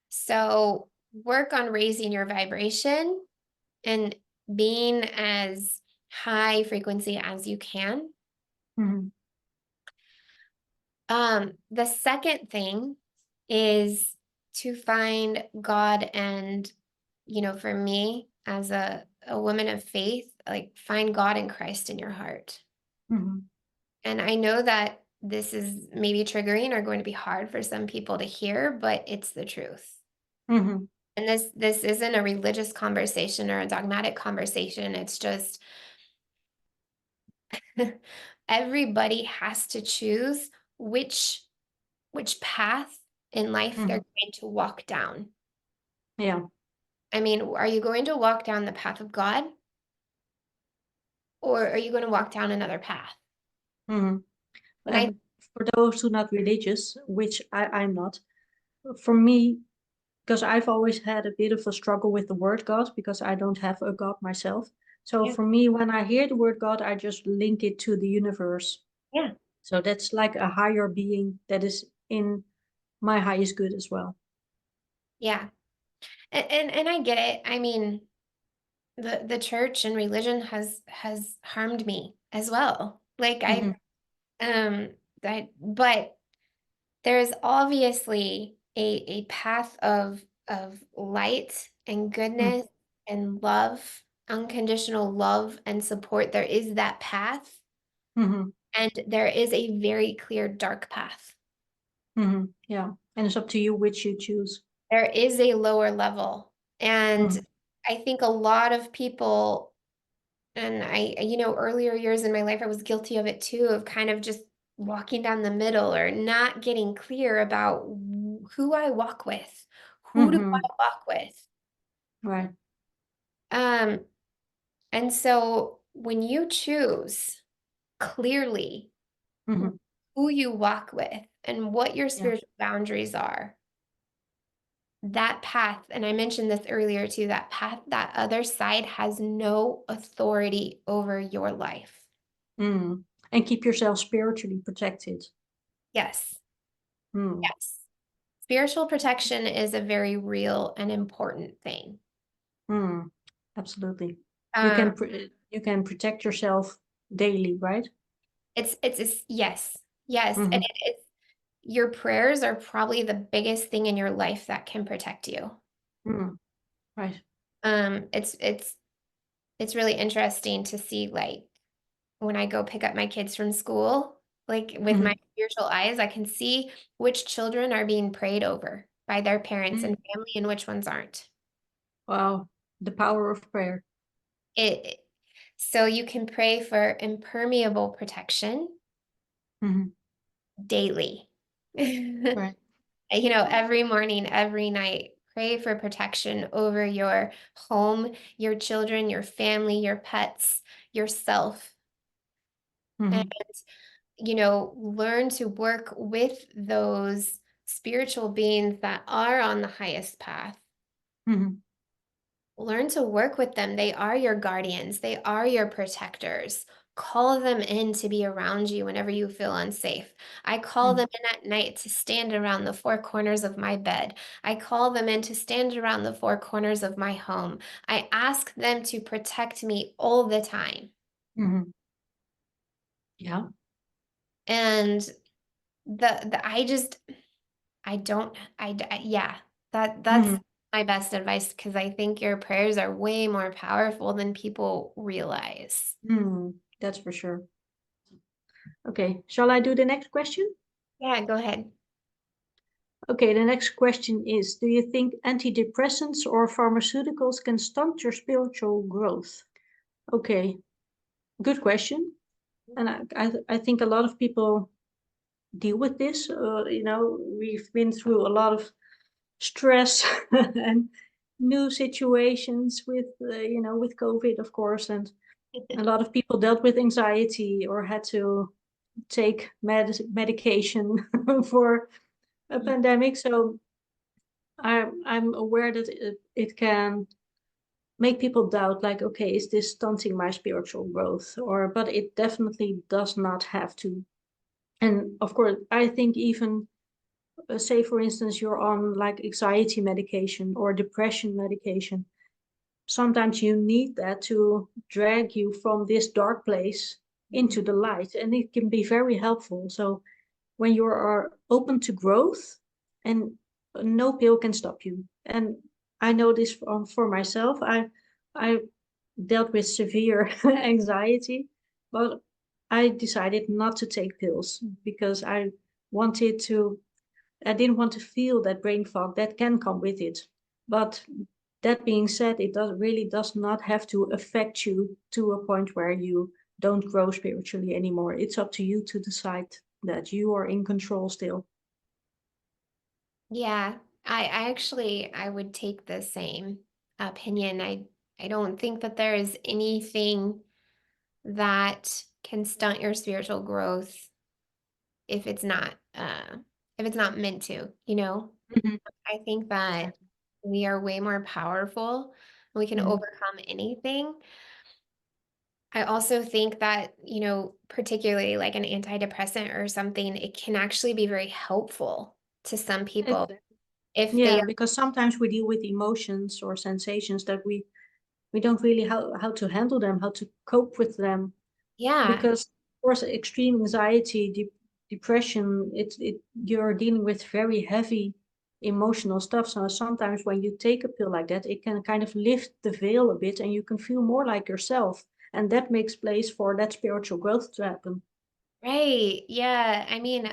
So work on raising your vibration and being as high frequency as you can. Mhm. The second thing is to find God, and, for me as a woman of faith, like find God and Christ in your heart. Mhm. And I know that this is maybe triggering or going to be hard for some people to hear, but it's the truth. Mhm. And this isn't a religious conversation or a dogmatic conversation. It's just everybody has to choose which path in life they're going to walk down. Yeah. I mean, are you going to walk down the path of God, or are you going to walk down another path? And And for those who are not religious, which I'm not, for me, because I've always had a bit of a struggle with the word God because I don't have a God myself. So yeah, for me, when I hear the word God, I just link it to the universe. yeah, So that's like a higher being that is in my highest good as well. yeah. And I get it. I mean, the church and religion has harmed me as well. Like Mm-hmm. but there's obviously a path of light and goodness and love, unconditional love and support. There is that path, Mm-hmm. and there is a very clear dark path. Mm-hmm. Yeah. And it's up to you which you choose. There is a lower level. And Mm-hmm. I think a lot of people, and earlier years in my life, I was guilty of it too, of kind of just walking down the middle or not getting clear about who I walk with. Who do I Mm-hmm. walk with? Right. Um, and so when you choose clearly Mm-hmm. who you walk with and what your Yeah. spiritual boundaries are, that path, and I mentioned this earlier too, that path, that other side has no authority over your life. Mm. And keep yourself spiritually protected. Yes, Mm. yes. Spiritual protection is a very real and important thing. Mm. Absolutely. Um, You can protect yourself daily, right? it's yes, yes, and Mm-hmm. it's your prayers are probably the biggest thing in your life that can protect you. Mm. Right. It's really interesting to see, like, when I go pick up my kids from school, like with my Mm-hmm. spiritual eyes, I can see which children are being prayed over by their parents and Mm. family and which ones aren't. Wow. The power of prayer. It so you can pray for impermeable protection Mm-hmm. daily. Right. Every morning, every night, pray for protection over your home, your children, your family, your pets, yourself. And, Mm-hmm. learn to work with those spiritual beings that are on the highest path. Mm-hmm. Learn to work with them. They are your guardians, they are your protectors. Call them in to be around you whenever you feel unsafe. I call Mm-hmm. them in at night to stand around the four corners of my bed. I call them in to stand around the four corners of my home. I ask them to protect me all the time. Mm-hmm. Yeah. And the I don't yeah, that's Mm-hmm. my best advice, because I think your prayers are way more powerful than people realize. Mm. That's for sure. Okay. Shall I do the next question? Yeah, go ahead. Okay, the next question is, do you think antidepressants or pharmaceuticals can stunt your spiritual growth? Okay, good question. And I think a lot of people deal with this. We've been through a lot of stress and new situations with COVID, of course, and a lot of people dealt with anxiety or had to take medication for a pandemic. So I'm aware that it can make people doubt, like, okay, is this stunting my spiritual growth? But it definitely does not have to. And of course, I think even say, for instance, you're on like anxiety medication or depression medication. Sometimes you need that to drag you from this dark place into the light, and it can be very helpful. So when you are open to growth, and no pill can stop you. And I know this for myself. I dealt with severe anxiety, but I decided not to take pills because wanted to I didn't want to feel that brain fog that can come with it. But that being said, it does not have to affect you to a point where you don't grow spiritually anymore. It's up to you to decide that you are in control still. Yeah, I actually I would take the same opinion. I don't think that there is anything that can stunt your spiritual growth if it's not meant to, you know? Mhm. I think that Exactly. we are way more powerful and we can Mhm. overcome anything. I also think that, you know, particularly like an antidepressant or something, it can actually be very helpful to some people Exactly. if they Yeah, are, because sometimes we deal with emotions or sensations that we don't really how to handle them, how to cope with them. yeah, Because of course extreme anxiety, depression, you're dealing with very heavy emotional stuff. So sometimes when you take a pill like that, it can kind of lift the veil a bit and you can feel more like yourself. And that makes place for that spiritual growth to happen. right. Yeah. I mean,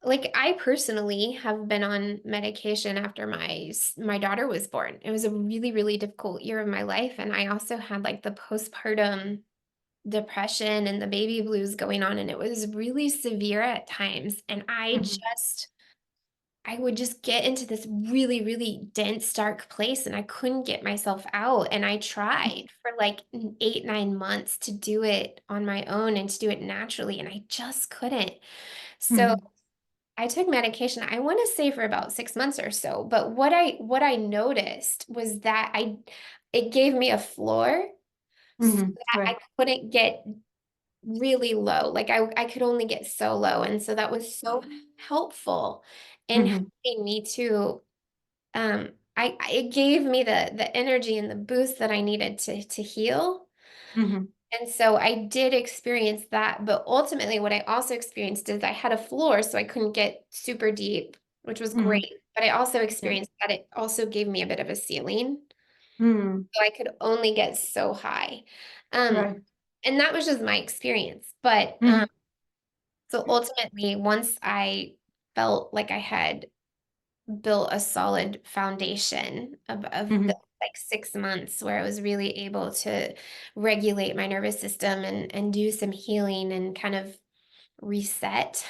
like I personally have been on medication after my daughter was born. It was a really, really difficult year of my life. And I also had like the postpartum depression and the baby blues going on, and it was really severe at times. And Mhm. I would just get into this really, really dense, dark place, and I couldn't get myself out. And I tried for like 8, 9 months to do it on my own and to do it naturally, and I just couldn't. So Mhm. I took medication, I want to say for about 6 months or so. But what I noticed was that it gave me a floor so Mhm. that I Right. couldn't get really low. Like I could only get so low. And so that was so helpful in Mhm. helping me to it gave me the energy and the boost that I needed to heal. Mhm. And so I did experience that, but ultimately what I also experienced is I had a floor so I couldn't get super deep, which was great. Mhm. But I also Yeah. experienced that it also gave me a bit of a ceiling. Mhm. So I could only get so high. Um, Right. and that was just my experience. But Mhm. so ultimately, once I felt like I had built a solid foundation of the Mhm. like 6 months where I was really able to regulate my nervous system and do some healing and kind of reset,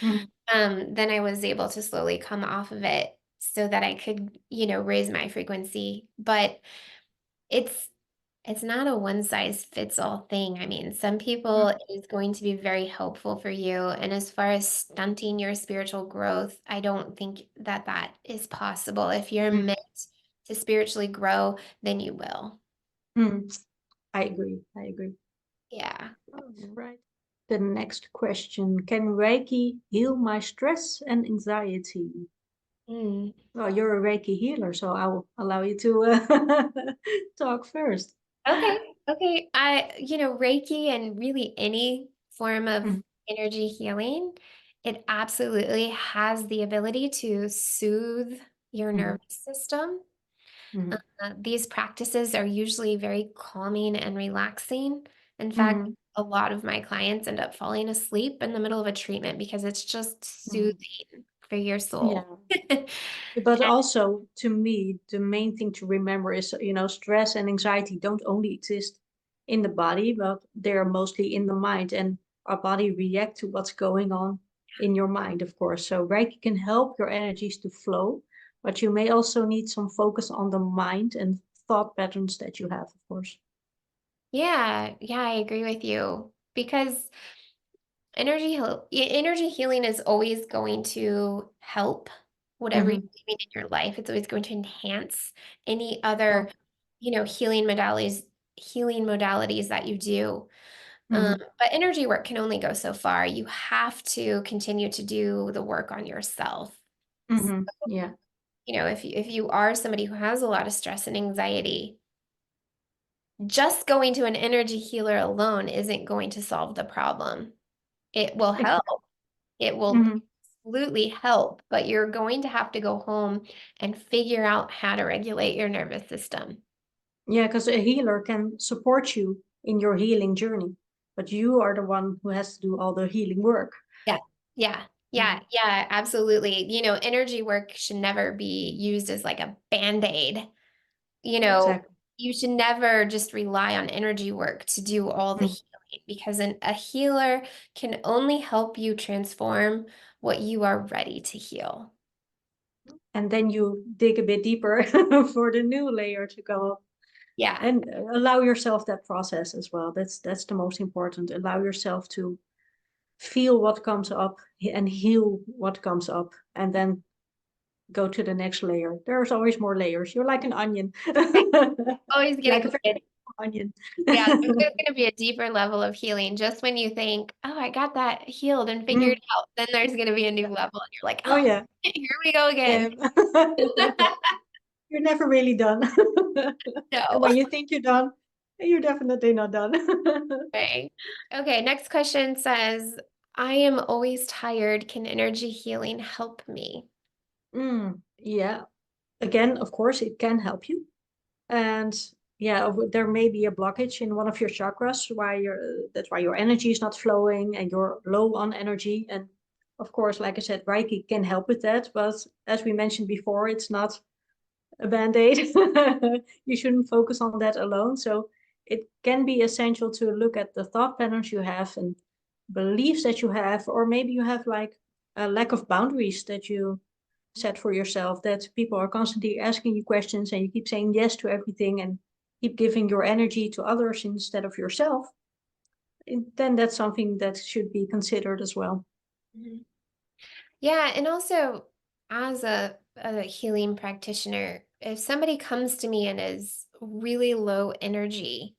Mhm. then I was able to slowly come off of it so that I could, you know, raise my frequency. But it's it's not a one size fits all thing. I mean, some people Mhm. it is going to be very helpful for you. And as far as stunting your spiritual growth, I don't think that that is possible. If you're Mhm. meant to spiritually grow, then you will. Mhm. I agree. I agree. Yeah. All right. The next question. Can Reiki heal my stress and anxiety? Mm. Well, you're a Reiki healer, so I will allow you to talk first. Okay. Okay. You know, Reiki and really any form of Mhm. energy healing, it absolutely has the ability to soothe your Mhm. nervous system. Mhm. These practices are usually very calming and relaxing. In fact, Mhm. a lot of my clients end up falling asleep in the middle of a treatment because it's just Mhm. soothing for your soul. Yeah. But also, to me, the main thing to remember is, stress and anxiety don't only exist in the body, but they're mostly in the mind, and our body react to what's going on in your mind, of course. So Reiki can help your energies to flow, but you may also need some focus on the mind and thought patterns that you have, of course. Yeah, yeah, I agree with you because energy healing is always going to help whatever you're Hmm. doing in your life. It's always going to enhance any Yeah. other, you know, healing modalities that you do. Hmm. But energy work can only go so far. You have to continue to do the work on yourself. Hmm. Yeah. You know, if you are somebody who has a lot of stress and anxiety, just going to an energy healer alone isn't going to solve the problem. It will help. Exactly. It will Hmm. absolutely help, but you're going to have to go home and figure out how to regulate your nervous system. Yeah, because a healer can support you in your healing journey, but you are the one who has to do all the healing work. Yeah. Yeah. Yeah, yeah, absolutely. Energy work should never be used as like a band-aid. You know, Exactly. you should never just rely on energy work to do all the Mm. healing because a healer can only help you transform what you are ready to heal. And then you dig a bit deeper for the new layer to go up. Yeah. And allow yourself that process as well. That's the most important. Allow yourself to feel what comes up and heal what comes up, and then go to the next layer. There's always more layers. You're like an onion. Always Like getting a very good. onion. Yeah, there's going to be a deeper level of healing. Just when you think, oh, I got that healed and figured Mm. out, then there's going to be a new level. And you're like, Oh oh, yeah. here we go again. Yeah. You're never really done. And No. when you think you're done, you're definitely not done. Okay. Okay, next question says, I am always tired. Can energy healing help me? Yeah. Again, of course, it can help you. And yeah, there may be a blockage in one of your chakras, that's why your energy is not flowing and you're low on energy. And of course, like I said, Reiki can help with that. But as we mentioned before, it's not a band-aid. You shouldn't focus on that alone. So it can be essential to look at the thought patterns you have and beliefs that you have, or maybe you have like a lack of boundaries that you set for yourself, that people are constantly asking you questions and you keep saying yes to everything and keep giving your energy to others instead of yourself. Then that's something that should be considered as well. Mhm. Yeah, and also as a healing practitioner, if somebody comes to me and is really low energy,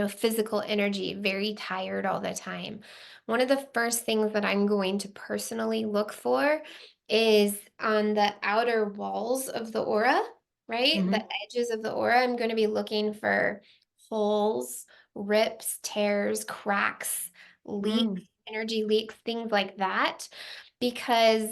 physical energy, very tired all the time, one of the first things that I'm going to personally look for is on the outer walls of the aura, right? The Mm-hmm. edges of the aura. I'm going to be looking for holes, rips, tears, cracks, leaks, Mm-hmm. energy leaks, things like that because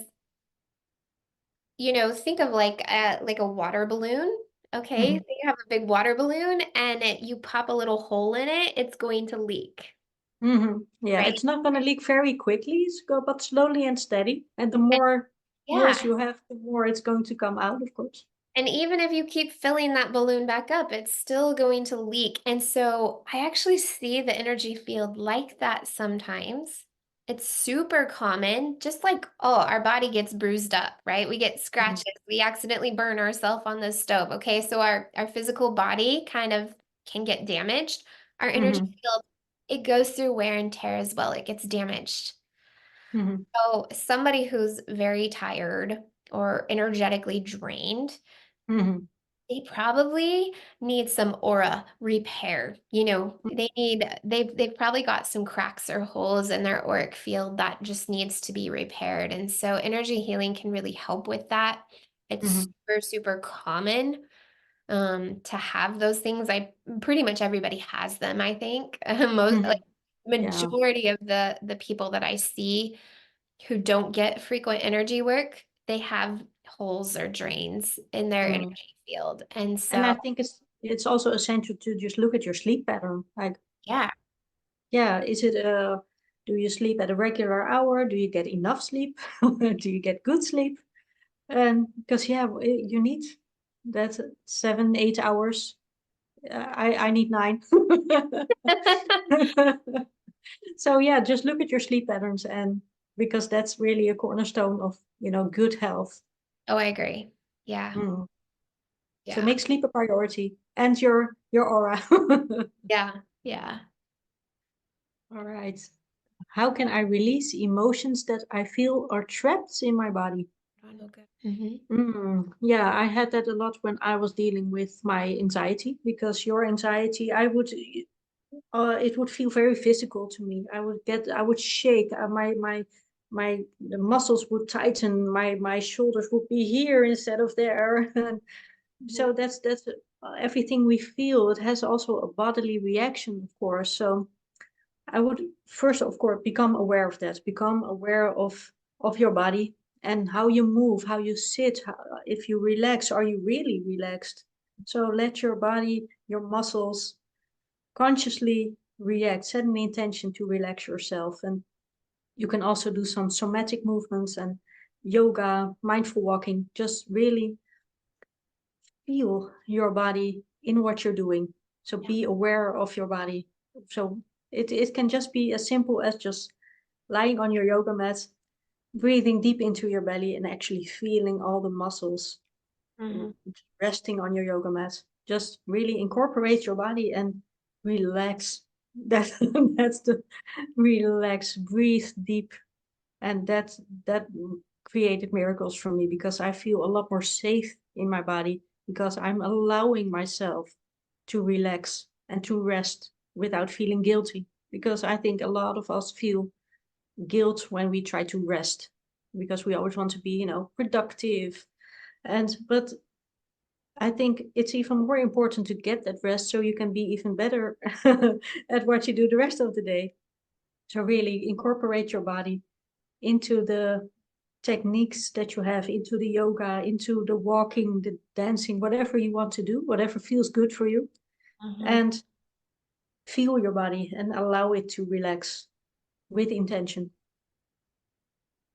think of like a water balloon. Okay, Mm-hmm. so you have a big water balloon and you pop a little hole in it, it's going to leak, Mm-hmm. Yeah, right? it's not going to leak very quickly, but slowly and steady. And the And more holes yeah, you have, the more it's going to come out, of course. and even if you keep filling that balloon back up, it's still going to leak. And so I actually see the energy field like that sometimes. It's super common, just like, oh, our body gets bruised up, right? We get Mm-hmm. scratches, we accidentally burn ourselves on the stove. Okay, so our physical body kind of can get damaged. Our energy Mm-hmm. field, it goes through wear and tear as well. It gets damaged. Mm-hmm. So somebody who's very tired or energetically drained, Mm-hmm. they probably need some aura repair. They've probably got some cracks or holes in their auric field that just needs to be repaired. And so energy healing can really help with that. It's Mm-hmm. super, super common to have those things. I pretty much everybody has them, I think. Most like Mm-hmm. Yeah. majority of the people that I see who don't get frequent energy work, they have holes or drains in their Mm. energy field. And And so, I think it's also essential to just look at your sleep pattern. Like, yeah. yeah, do you sleep at a regular hour? Do you get enough sleep? Do you get good sleep? And because yeah, you need that 7, 8 hours. I need 9. So yeah, just look at your sleep patterns, and because that's really a cornerstone of good health. Oh, I agree. Yeah. Mm. So Yeah. make sleep a priority and your aura. Yeah. Yeah. All right. How can I release emotions that I feel are trapped in my body? Okay. Hmm. Yeah, I had that a lot when I was dealing with my anxiety, because your anxiety, it would feel very physical to me. I would shake. The muscles would tighten. My shoulders would be here instead of there. So that's everything we feel. It has also a bodily reaction, of course. So I would first, of course, become aware of that. Become aware of your body and how you move, how you sit. If you relax, are you really relaxed? So let your body, your muscles, consciously react. Set an intention to relax yourself, and You can also do some somatic movements and yoga, mindful walking. Just really feel your body in what you're doing. So Yeah. be aware of your body. So it can just be as simple as just lying on your yoga mat, breathing deep into your belly and actually feeling all the muscles Mhm. resting on your yoga mat. Just really incorporate your body and relax. That that's the relax, breathe deep, and that created miracles for me because I feel a lot more safe in my body because I'm allowing myself to relax and to rest without feeling guilty. Because I think a lot of us feel guilt when we try to rest because we always want to be, productive. But I think it's even more important to get that rest so you can be even better at what you do the rest of the day. So really incorporate your body into the techniques that you have, into the yoga, into the walking, the dancing, whatever you want to do, whatever feels good for you, Mhm. and feel your body and allow it to relax with intention.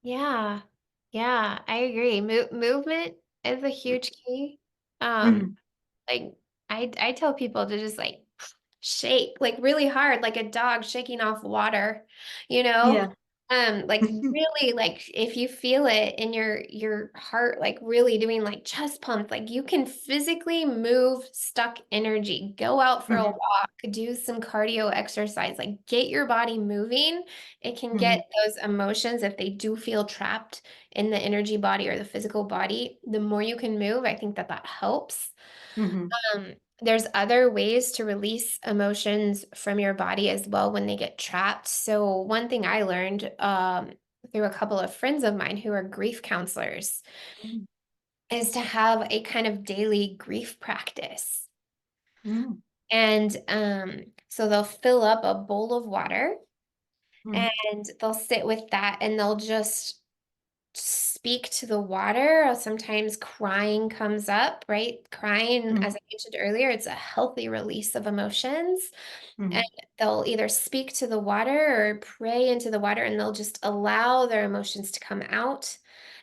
Yeah. Yeah, I agree. Movement is a huge key. Um, Mhm. like I tell people to just like shake like really hard, like a dog shaking off water, you know? Yeah. Like really like if you feel it in your heart, like really doing like chest pumps, like you can physically move stuck energy. Go out for a Mhm. walk, do some cardio exercise, like get your body moving. It can get Mhm. those emotions if they do feel trapped in the energy body or the physical body. The more you can move, I think that that helps. Mhm. There's other ways to release emotions from your body as well when they get trapped. So one thing I learned through a couple of friends of mine who are grief counselors Mhm. is to have a kind of daily grief practice. Mhm. And so they'll fill up a bowl of water Mhm. and they'll sit with that and they'll just speak to the water. Or sometimes crying comes up, right? Crying, as Mhm. I mentioned earlier, it's a healthy release of emotions. And Mhm. they'll either speak to the water or pray into the water, and they'll just allow their emotions to come out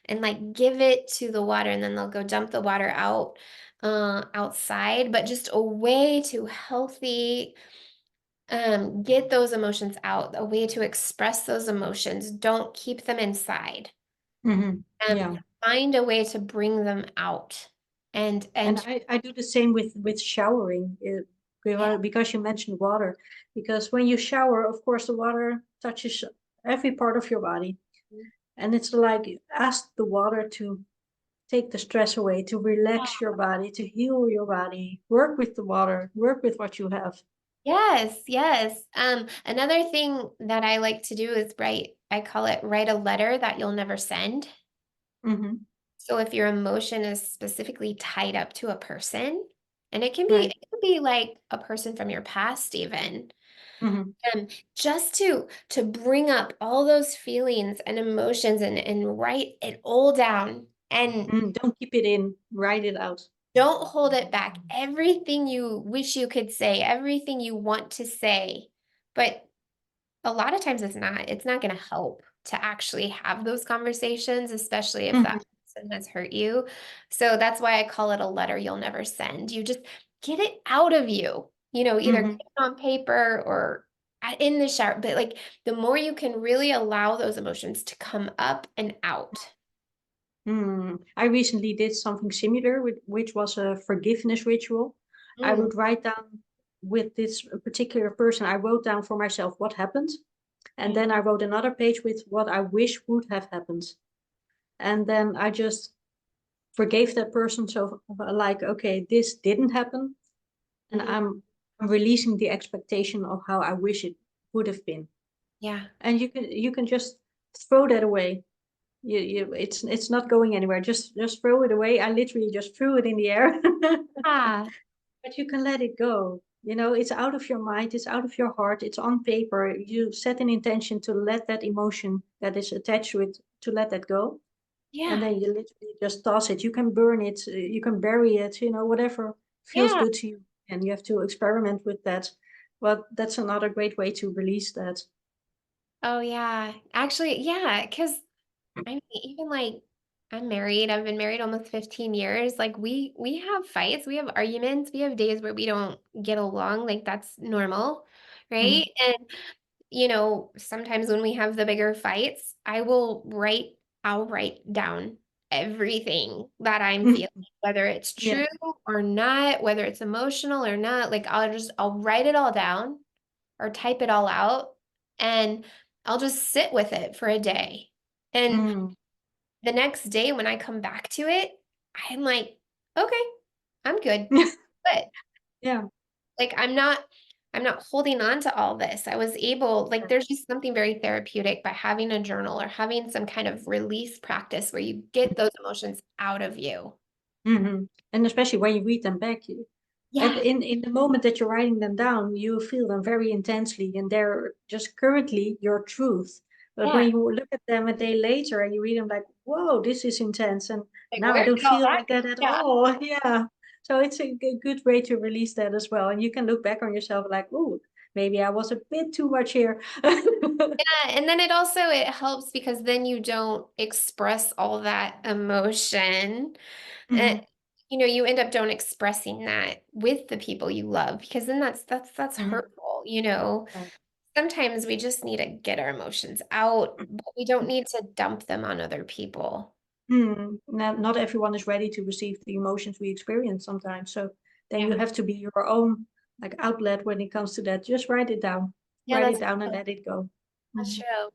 and like give it to the water, and then they'll go dump the water out outside, but just a way to healthy get those emotions out, a way to express those emotions. Don't keep them inside. Mhm. Um, Yeah. find a way to bring them out. And And and I do the same with showering, yeah, because you mentioned water. Because when you shower, of course, the water touches every part of your body. And it's like ask the water to take the stress away, to relax your body, to heal your body. Work with the water, work with what you have. yes, yes. Another thing that I like to do is I call it write a letter that you'll never send. Hmm. So if your emotion is specifically tied up to a person, and it Right. could be like a person from your past even, Hmm. um, just to bring up all those feelings and emotions and write it all down and Don't keep it in, write it out. don't hold it back. Everything you wish you could say, everything you want to say, but a lot of times it's not going to help to actually have those conversations, especially if that Hmm. person has hurt you. So that's why I call it a letter you'll never send. You just get it out of you, either get Hmm. it on paper or in the shower, but like the more you can really allow those emotions to come up and out. I recently did something similar, which was a forgiveness ritual. I Mm, would write down with this particular person, I wrote down for myself what happened. And mm, then I wrote another page with what I wish would have happened. And then I just forgave that person. So, like, okay, this didn't happen. And mhm. I'm releasing the expectation of how I wish it would have been. Yeah. And you can just throw that away. It's not going anywhere. Just throw it away. I literally just threw it in the air. Ah, But you can let it go. It's out of your mind, it's out of your heart, it's on paper. You set an intention to let that emotion that is attached to it, to let that go. And yeah. then you literally just toss it. You can burn it, you can bury it, whatever feels Yeah. good to you. And you have to experiment with that. But that's another great way to release that. Oh yeah. Actually, yeah, because I mean, even like I'm married. I've been married almost 15 years. Like we have fights, we have arguments, we have days where we don't get along. Like that's normal, Mhm. right? And sometimes when we have the bigger fights, I'll write down everything that I'm feeling, whether it's Yeah. true or not, whether it's emotional or not. Like I'll write it all down or type it all out and I'll just sit with it for a day. And Mm. the next day when I come back to it, I'm like, okay, I'm good. But Yeah. like I'm not holding on to all this. I was able, like there's just something very therapeutic by having a journal or having some kind of release practice where you get those emotions out of you. Hmm. And especially when you read them back, Yeah. in the moment that you're writing them down, you feel them very intensely, and they're just currently your truth. But when Yeah. you look at them a day later and you read them, like, whoa, this is intense, and Like now I where don't did all feel that like go? that at Yeah. all. Yeah. So it's a good way to release that as well, and you can look back on yourself like, oh, maybe I was a bit too much here. Yeah, and then it helps because then you don't express all that emotion. Uh, Hmm. you end up don't expressing that with the people you love because then that's Hmm. hurtful. Sometimes we just need to get our emotions out, but we don't need to dump them on other people. Not everyone is ready to receive the emotions we experience sometimes. So then Yeah. you have to be your own like outlet when it comes to that. Just write it down. Yeah, Write it that's down and true. let it go. That's Mhm. true.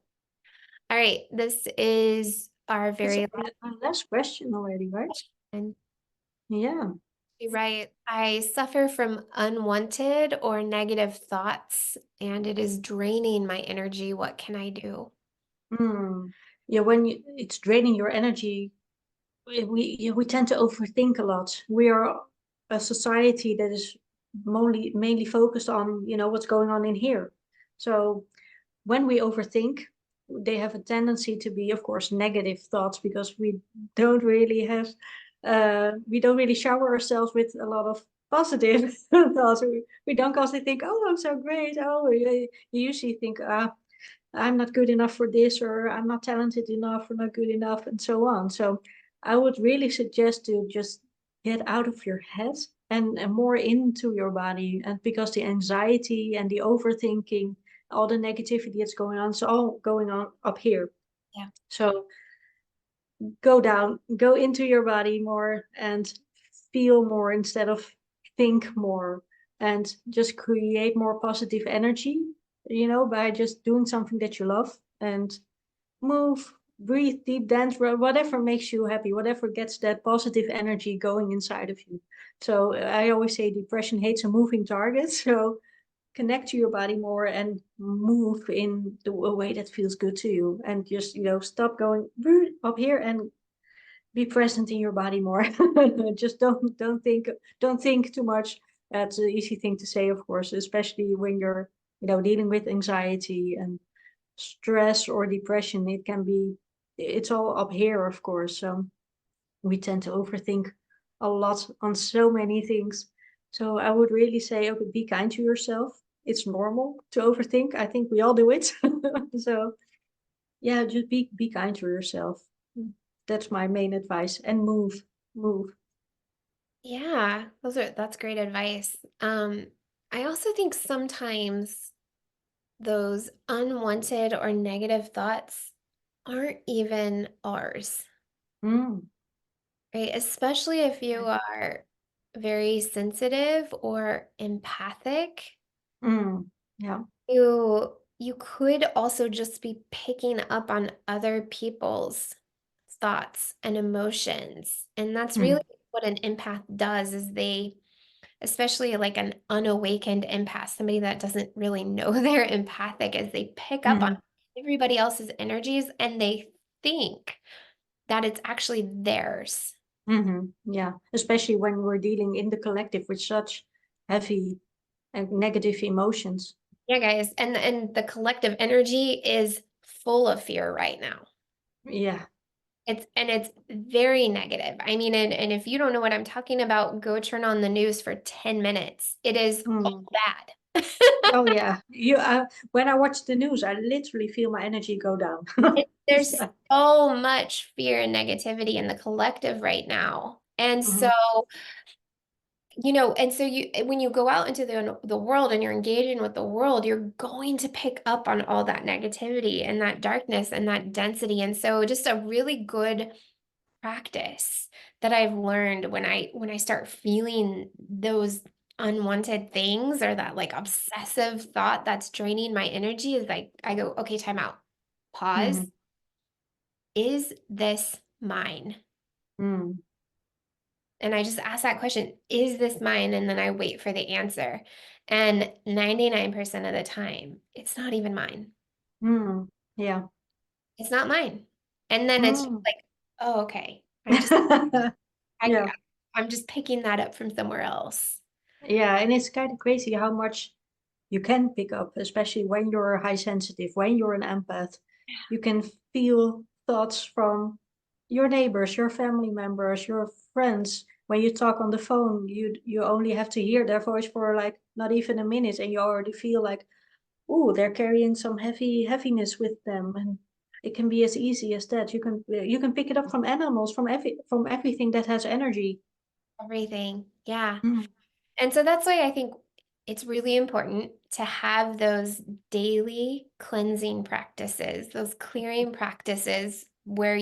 All right, this is our That's very our last question already, right? last question. Yeah. You write, I suffer from unwanted or negative thoughts, and it is draining my energy. What can I do? Mm. Yeah, when it's draining your energy, we tend to overthink a lot. We are a society that is mainly focused on, what's going on in here. So when we overthink, they have a tendency to be, of course, negative thoughts because don't really have, we don't really shower ourselves with a lot of positive thoughts. We don't constantly think, oh, I'm so great. Oh, you usually think, I'm not good enough for this, or I'm not talented enough, or not good enough, and so on. So I would really suggest to just get out of your head and more into your body. And because the anxiety and the overthinking, all the negativity that's going on, it's all going on up here. Yeah. So go down, go into your body more and feel more instead of think more, and just create more positive energy, by just doing something that you love, and move, breathe deep, dance, whatever makes you happy, whatever gets that positive energy going inside of you. So I always say depression hates a moving target. So connect to your body more and move in the way that feels good to you, and just stop going up here and be present in your body more. Just don't think too much. That's an easy thing to say, of course, especially when you're dealing with anxiety and stress or depression. It's all up here, of course. So we tend to overthink a lot on so many things. So I would really say, okay, be kind to yourself. It's normal to overthink. I think we all do it. So yeah, just be kind to yourself. That's my main advice. And move. Yeah, that's great advice. I also think sometimes those unwanted or negative thoughts aren't even ours, Mm, right? Especially if you are very sensitive or empathic, mm, yeah. you could also just be picking up on other people's thoughts and emotions. And that's really Mm, what an empath does is especially like an unawakened empath, somebody that doesn't really know they're empathic, is they pick up on mm, everybody else's energies and they think that it's actually theirs. yeah. Especially when we're dealing in the collective with such heavy and negative emotions. Yeah, guys, and the collective energy is full of fear right now. Yeah. It's very negative. I mean, and if you don't know what I'm talking about, go turn on the news for 10 minutes. It is all Mm, bad. Oh yeah. When I watch the news, I literally feel my energy go down. There's So, so much fear and negativity in the collective right now. And so, mhm, and so when you go out into the world and you're engaging with the world, you're going to pick up on all that negativity and that darkness and that density. And so just a really good practice that I've learned when I start feeling those unwanted things or that like obsessive thought that's draining my energy is like I go, okay, time out. Pause. mhm, Is this mine? mm, And I just ask that question, is this mine? And then I wait for the answer. And 99% of the time, it's not even mine. mm, yeah. It's not mine. And then it's just Mm. like, oh, okay. I, Yeah. I'm just picking that up from somewhere else. Yeah, and it's kind of crazy how much you can pick up, especially when you're high sensitive, when you're an empath. You can feel thoughts from your neighbors, your family members, your friends. When you talk on the phone, you only have to hear their voice for like not even a minute, and you already feel like, oh, they're carrying some heaviness with them, and it can be as easy as that. You can pick it up from animals, from everything that has energy. Everything. Yeah. Mm, And so that's why I think it's really important to have those daily cleansing practices, those clearing practices where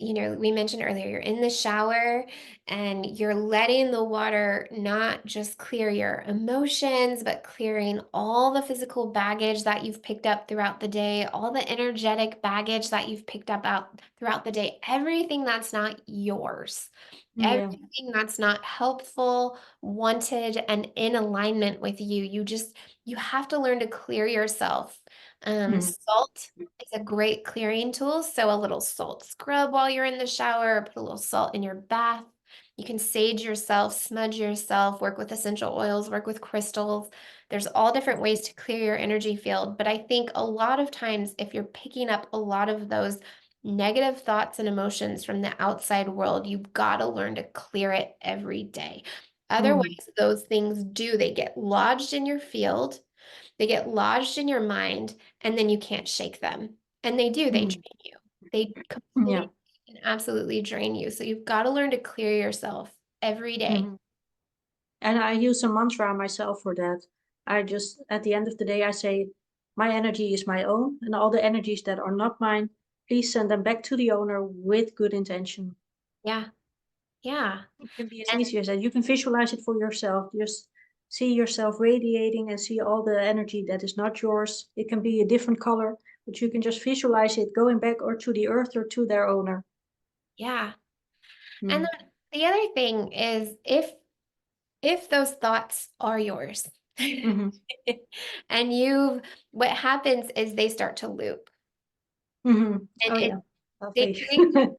we mentioned earlier, you're in the shower and you're letting the water not just clear your emotions, but clearing all the physical baggage that you've picked up throughout the day, all the energetic baggage that you've picked up out throughout the day, everything that's not yours, yeah. everything that's not helpful, wanted, and in alignment with you. You have to learn to clear yourself. Mm, Salt is a great clearing tool. So a little salt scrub while you're in the shower, put a little salt in your bath. You can sage yourself, smudge yourself, work with essential oils, work with crystals. There's all different ways to clear your energy field. But I think a lot of times, if you're picking up a lot of those negative thoughts and emotions from the outside world, you've got to learn to clear it every day. mm, Otherwise, those things they get lodged in your field, they get lodged in your mind, and then you can't shake them. And they mm, drain you. They yeah. completely and absolutely drain you. So you've got to learn to clear yourself every day. Mhm. And I use a mantra myself for that. At the end of the day, I say, my energy is my own, and all the energies that are not mine, please send them back to the owner with good intention. Yeah. Yeah. It can be as And easy as that. You can visualize it for yourself. Just see yourself radiating and see all the energy that is not yours. It can be a different color, but you can just visualize it going back or to the earth or to their owner. yeah. And Mm. then the other thing is if those thoughts are yours, Hmm. and what happens is they start to loop. Hmm. And Oh yeah, they lovely. create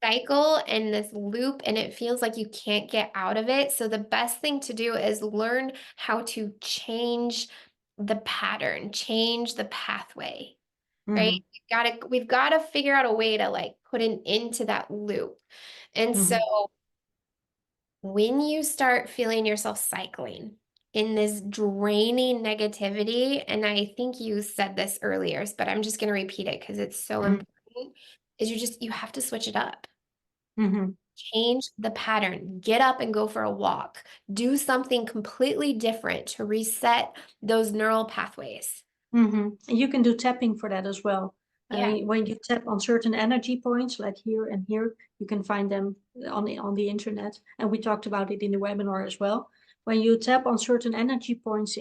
cycle and this loop, and it feels like you can't get out of it. So the best thing to do is learn how to change the pattern, change the pathway, right? Hmm. We've got to figure out a way to like put an end to that loop. And so Hmm. when you start feeling yourself cycling in this draining negativity, and I think you said this earlier, but I'm just going to repeat it because it's so important, is you have to switch it up. Hmm. Change the pattern. Get up and go for a walk. Do something completely different to reset those neural pathways. You can do tapping for that as well. And Yeah. when you tap on certain energy points, like here and here, you can find them on the internet. And we talked about it in the webinar as well. When you tap on certain energy points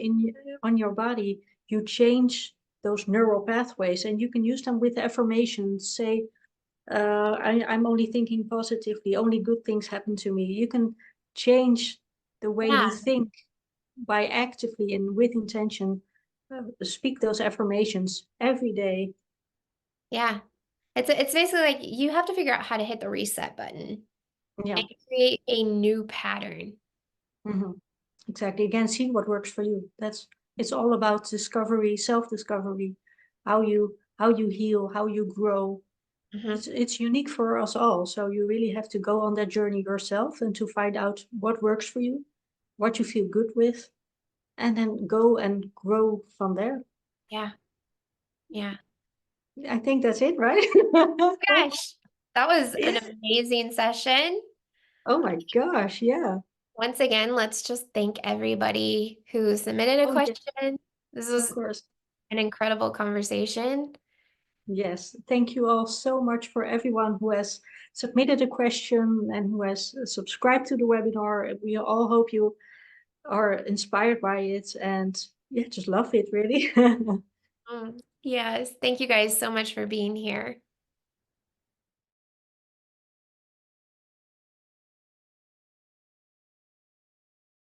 on your body, you change those neural pathways, and you can use them with affirmations. Say, I'm only thinking positively. Only good things happen to me. You can change the way you Yeah. think by actively and with intention speak those affirmations every day. Yeah. It's basically like you have to figure out how to hit the reset button Yeah. and create a new pattern. Hmm. Exactly. Again, see what works for you. It's all about discovery, self-discovery, how you heal, how you grow. Mhm. It's unique for us all. So you really have to go on that journey yourself and to find out what works for you, what you feel good with. and then go and grow from there. Yeah. Yeah. I think that's it, right? Gosh, that was an amazing session. Oh my gosh, yeah. Once again, let's just thank everybody who submitted a Oh yeah, question. This of was course. an incredible conversation. Yes, thank you all so much for everyone who has submitted a question and who has subscribed to the webinar. We all hope you are inspired by it and yeah, just love it really. Yes, thank you guys so much for being here.